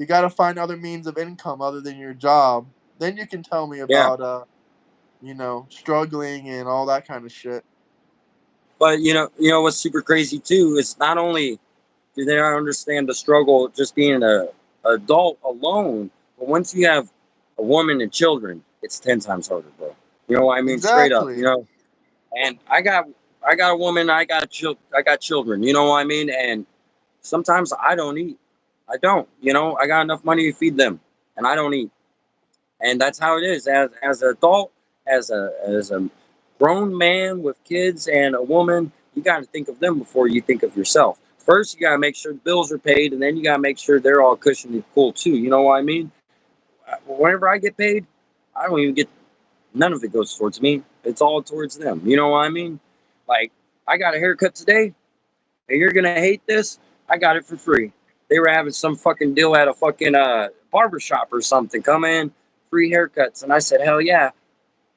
got to find other means of income other than your job. Then you can tell me Yeah. about struggling and all that kind of shit. But what's super crazy too is not only do they not understand the struggle of just being a adult alone, but once you have a woman and children, it's 10 times harder, bro. You know what I mean? Straight up, Exactly. And I got a woman, I got children. You know what I mean? And sometimes I don't eat. I don't. I got enough money to feed them, and I don't eat. And that's how it is. As an adult, as a grown man with kids and a woman, you got to think of them before you think of yourself. First, you got to make sure the bills are paid, and then you got to make sure they're all cushioned and cool too. You know what I mean? Whenever I get paid, I don't even get none of it goes towards me. It's all towards them. You know what I mean? Like, I got a haircut today, and you're gonna hate this. I got it for free. They were having some fucking deal at a fucking barber shop or something. Come in, free haircuts, and I said, hell yeah.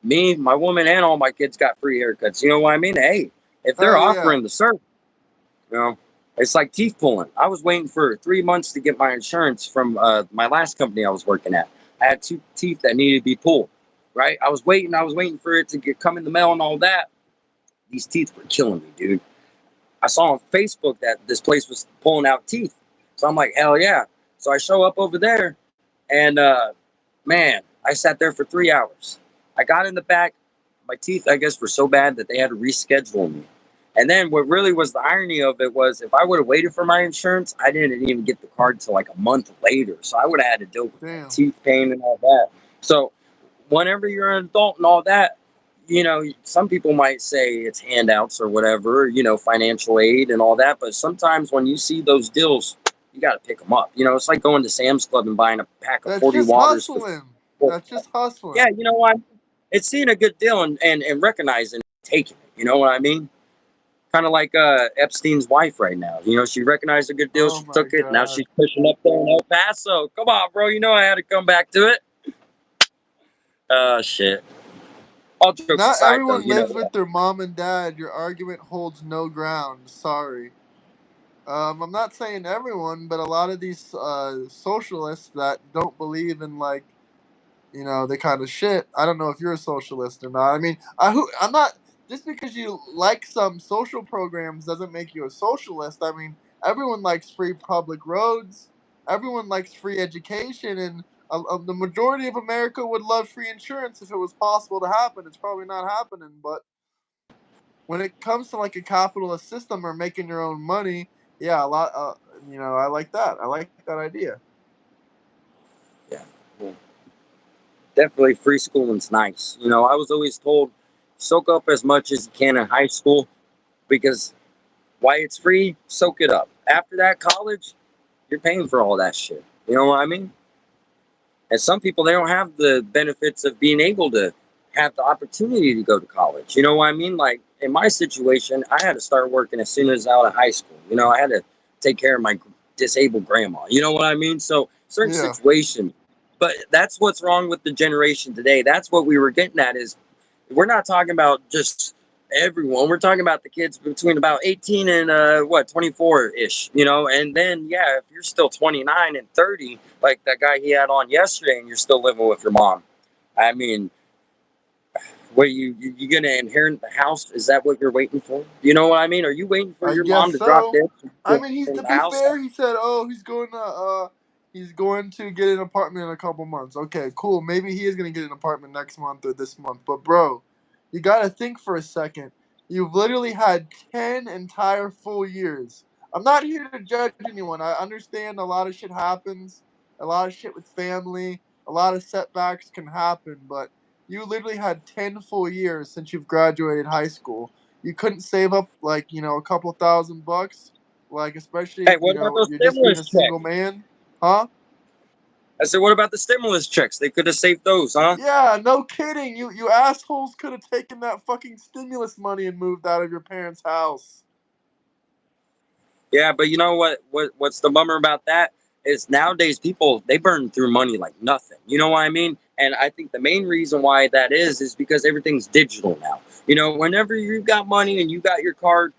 Me, my woman, and all my kids got free haircuts. You know what I mean? Hey, if they're Hell yeah. offering the service, you know, it's like teeth pulling. I was waiting for 3 months to get my insurance from my last company I was working at. I had 2 teeth that needed to be pulled. Right? I was waiting for it to come in the mail and all that. These teeth were killing me, dude. I saw on Facebook that this place was pulling out teeth. So I'm like, hell yeah. So I show up over there, and man, I sat there for 3 hours. I got in the back. My teeth, I guess, were so bad that they had to reschedule me. And then what really was the irony of it was if I would have waited for my insurance, I didn't even get the card till like a month later. So I would have had to deal with that Damn. teeth pain and all that. So whenever you're an adult and all that, some people might say it's handouts or whatever, financial aid and all that. But sometimes when you see those deals, you got to pick them up. It's like going to Sam's Club and buying a pack of That's 40 just waters for hustling. $4. That's just Yeah, hustling. you know what? It's seeing a good deal and recognizing taking it. You know what I mean? Kind of like Epstein's wife right now. She recognized a good deal. Oh She my took it. Now god. she's pushing up there in El Paso. Come on, bro. I had to come back to it. Shit. All jokes Not aside, though, everyone lives with their mom and dad. Your argument holds no ground. Sorry. I'm not saying everyone, but a lot of these socialists that don't believe in like the kind of shit. I don't know if you're a socialist or not. I mean, I'm not. Just because you like some social programs doesn't make you a socialist. I mean, everyone likes free public roads. Everyone likes free education, and the majority of America would love free insurance if it was possible to happen. It's probably not happening, but when it comes to like a capitalist system or making your own money, yeah, a lot. I like that. I like that idea. Yeah. Well, definitely free schooling's nice. I was always told soak up as much as you can in high school because why it's free, soak it up. After that, college, you're paying for all that shit. You know what I mean? And some people they don't have the benefits of being able to have the opportunity to go to college. You know what I mean? Like in my situation, I had to start working as soon as out of high school. I had to take care of my disabled grandma. You know what I mean? So certain Yeah. situations. But that's what's wrong with the generation today. That's what we were getting at is we're not talking about just everyone. We're talking about the kids between about 18 and 24 ish, and then yeah, if you're still 29 and 30, like that guy he had on yesterday, and you're still living with your mom. I mean, what you gonna inherit the house? Is that what you're waiting for? You know what I mean? Are you waiting for I your guess mom to drop so. dead I mean, he's in to the be house? fair. He said, "Oh, he's going to get an apartment in a couple months." Okay, cool. Maybe he is going to get an apartment next month or this month. But bro, you got to think for a second. You've literally had 10 entire full years. I'm not here to judge anyone. I understand a lot of shit happens. A lot of shit with family. A lot of setbacks can happen. But you literally had 10 full years since you've graduated high school. you couldn't save up like a couple $1,000, like especially Hey, if what about those you're just being a stimulus single checks? man, huh? I said, what about the stimulus checks? They could have saved those, huh? Yeah, no kidding. You assholes could have taken that fucking stimulus money and moved out of your parents' house. Yeah, but you know what's the bummer about that is nowadays people they burn through money like nothing. You know what I mean? And I think the main reason why that is because everything's digital now. You know, whenever you've got money and you got your card,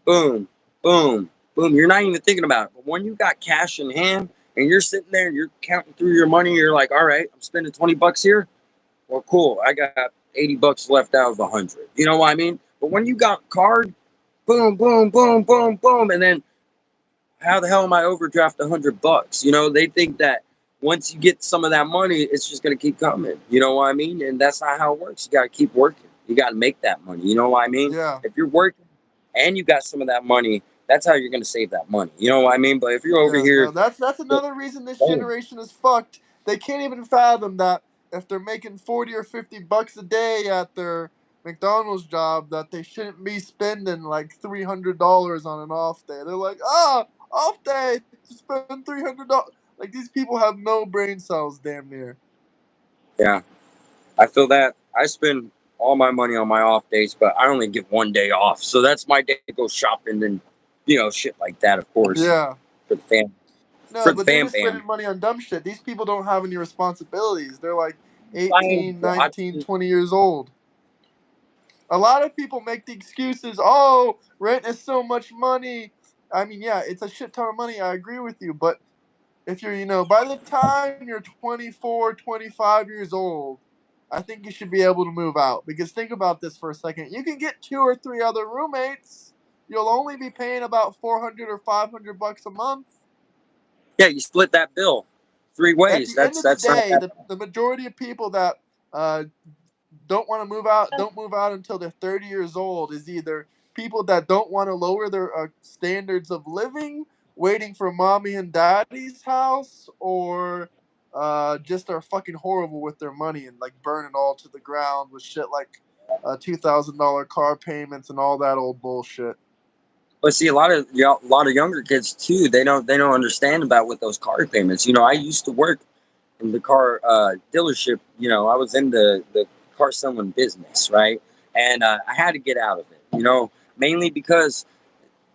boom, boom, boom, you're not even thinking about it. But when you got cash in hand and you're sitting there and you're counting through your money, you're like, all right, I'm spending $20 here. Well, cool. I got $80 left out of 100. You know what I mean? But when you got card, boom, boom, boom, boom, boom, and then how the hell am I overdraft $100? You know, they think that once you get some of that money, it's just gonna keep coming. You know what I mean? And that's not how it works. You gotta keep working. You gotta make that money. You know what I mean? Yeah. If you're working and you got some of that money, that's how you're gonna save that money. You know what I mean? But if you're over Yeah, no, here, that's another reason this generation is fucked. They can't even fathom that if they're making 40 or $50 a day at their McDonald's job, that they shouldn't be spending like $300 on an off day. They're like, off day to spend $300. Like these people have no brain cells, damn near. yeah, I feel that I spend all my money on my off days, but I only get one day off. So that's my day to go shopping and shit like that, of course, Yeah. for the fam, No, for the but they're fam just bam. spending money on dumb shit. These people don't have any responsibilities. They're like Fine, 18, I 19, 20 years old. A lot of people make the excuses, oh, rent is so much money. I mean, yeah, it's a shit ton of money. I agree with you. But if you're, by the time you're 24, 25 years old, I think you should be able to move out. Because think about this for a second. You can get 2 or 3 other roommates. You'll only be paying about 400 or $500 a month. Yeah, you split that bill three At ways. the end That's of the that's not day, that the majority of people that uh, don't move out until they're 30 years old is either people that don't want to lower their standards of living, waiting for mommy and daddy's house, or just are fucking horrible with their money and like burn it all to the ground with shit like $2,000 car payments and all that old bullshit. But see, a lot of younger kids too. They don't understand about with those car payments. You know, I used to work in the car dealership. You know, I was in the car selling business, right? And I had to get out of it. You know, mainly because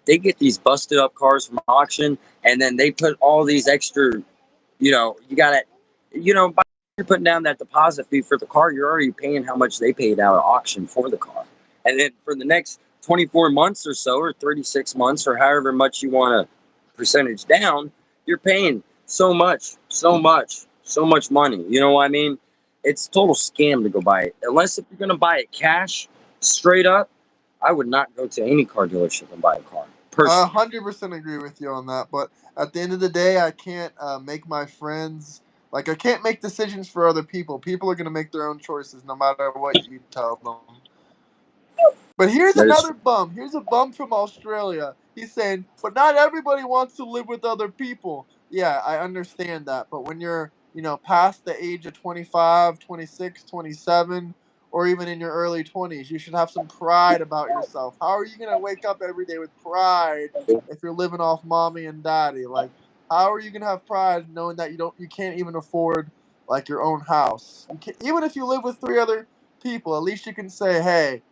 they get these busted up cars from auction, and then they put all these extra. You got to, by you're putting down that deposit fee for the car, you're already paying how much they paid out at auction for the car. And then for the next 24 months or so, or 36 months, or however much you want to percentage down, you're paying so much, so much, so much money. You know what I mean? It's a total scam to go buy it. Unless if you're going to buy it cash, straight up, I would not go to any car dealership and buy a car, I personally. 100% agree with you on that. But at the end of the day, I can't make my friends like I can't make decisions for other people. People are gonna make their own choices no matter what you tell them. But here's That is another bum. Here's a bum from Australia. He's saying, but not everybody wants to live with other people. Yeah, I understand that. But when you're, past the age of 25, 26, 27, or even in your early 20s, you should have some pride about yourself. How are you going to wake up every day with pride true. if you're living off mommy and daddy? Like, how are you going to have pride knowing that you can't even afford like your own house? You can't, even if you live with 3 other people, at least you can say, hey,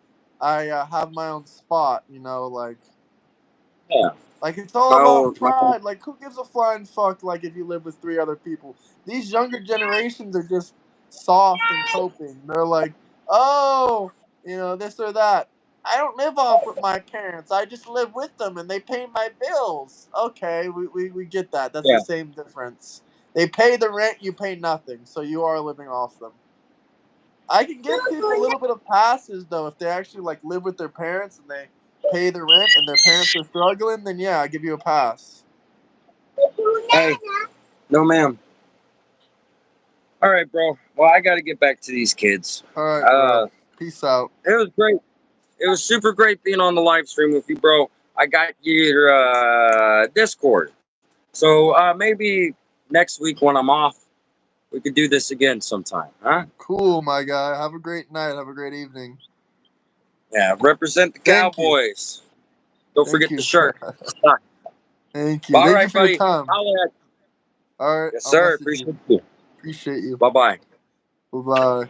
I have my own spot, Yeah. like it's all My about own, my own, pride. Like who gives a flying fuck? Like if you live with 3 other people, these younger generations are just soft and coping. They're like, oh, this or that. I don't live off with my parents. I just live with them and they pay my bills. Okay, we get that. That's the yeah. same difference. They pay the rent, you pay nothing, so you are living off them. I can give people a little bit of passes though if they actually like live with their parents and they pay the rent and their parents are struggling. Then yeah, I give you a pass. Hey, no, ma'am. All right, bro. Well, I got to get back to these kids. All right, bro. Uh, Peace out. it was great. It was super great being on the live stream with you, bro. I got your Discord. So maybe next week when I'm off, we could do this again sometime, huh? Cool, my guy. Have a great night. Have a great evening. Yeah, represent the Thank you. Cowboys. Don't Thank forget you. the shirt. Thank you. All Thank you right, for your buddy. time. Holla at All right, Yes, I'll sir. message you. Appreciate you. Appreciate you. Bye-bye. Bye-bye.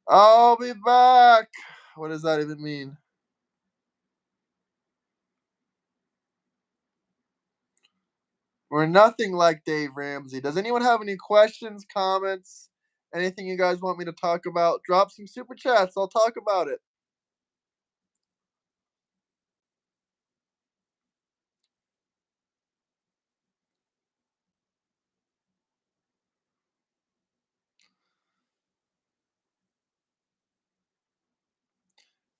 I'll be back. What does that even mean? We're nothing like Dave Ramsey. Does anyone have any questions, comments, anything you guys want me to talk about? Drop some super chats. I'll talk about it.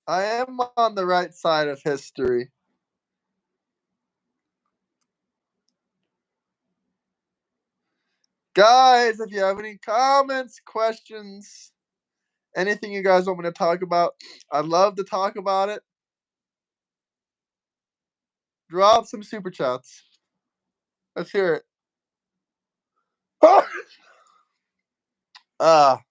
I am on the right side of history. Guys, if you have any comments, questions, anything you guys want me to talk about, I'd love to talk about it. Drop some super chats. Let's hear it. Ah.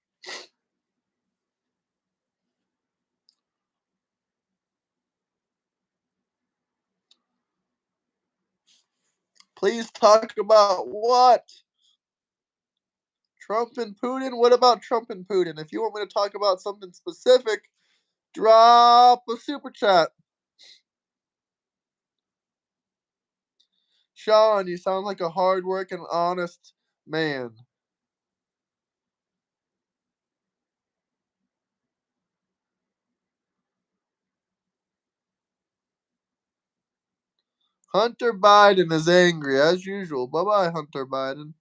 Please talk about what? Trump and Putin? What about Trump and Putin? If you want me to talk about something specific, drop a super chat. Sean, you sound like a hard-working, honest man. Hunter Biden is angry, as usual. Bye-bye, Hunter Biden.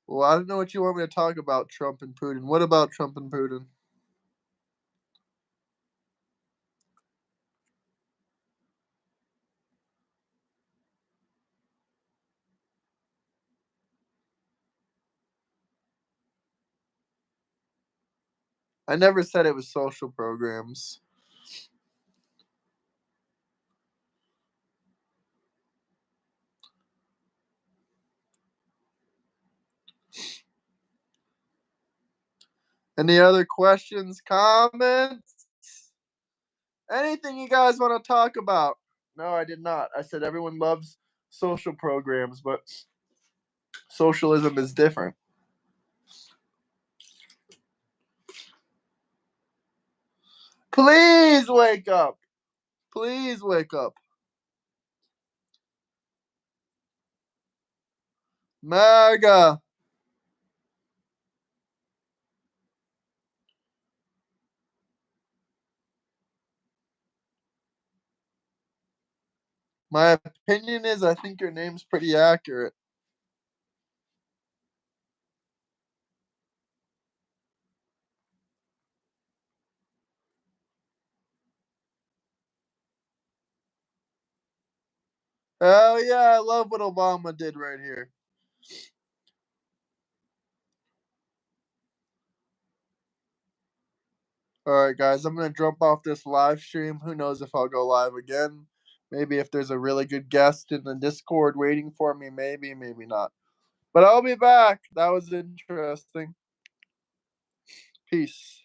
Well, I don't know what you want me to talk about, Trump and Putin. What about Trump and Putin? I never said it was social programs. Any other questions, comments? Anything you guys want to talk about? No, I did not. I said everyone loves social programs, but socialism is different. Please wake up. Please wake up. MAGA. My opinion is I think your name's pretty accurate. Hell yeah, I love what Obama did right here. Alright, guys, I'm going to jump off this live stream. Who knows if I'll go live again. Maybe if there's a really good guest in the Discord waiting for me, maybe, maybe not. But I'll be back. That was interesting. Peace.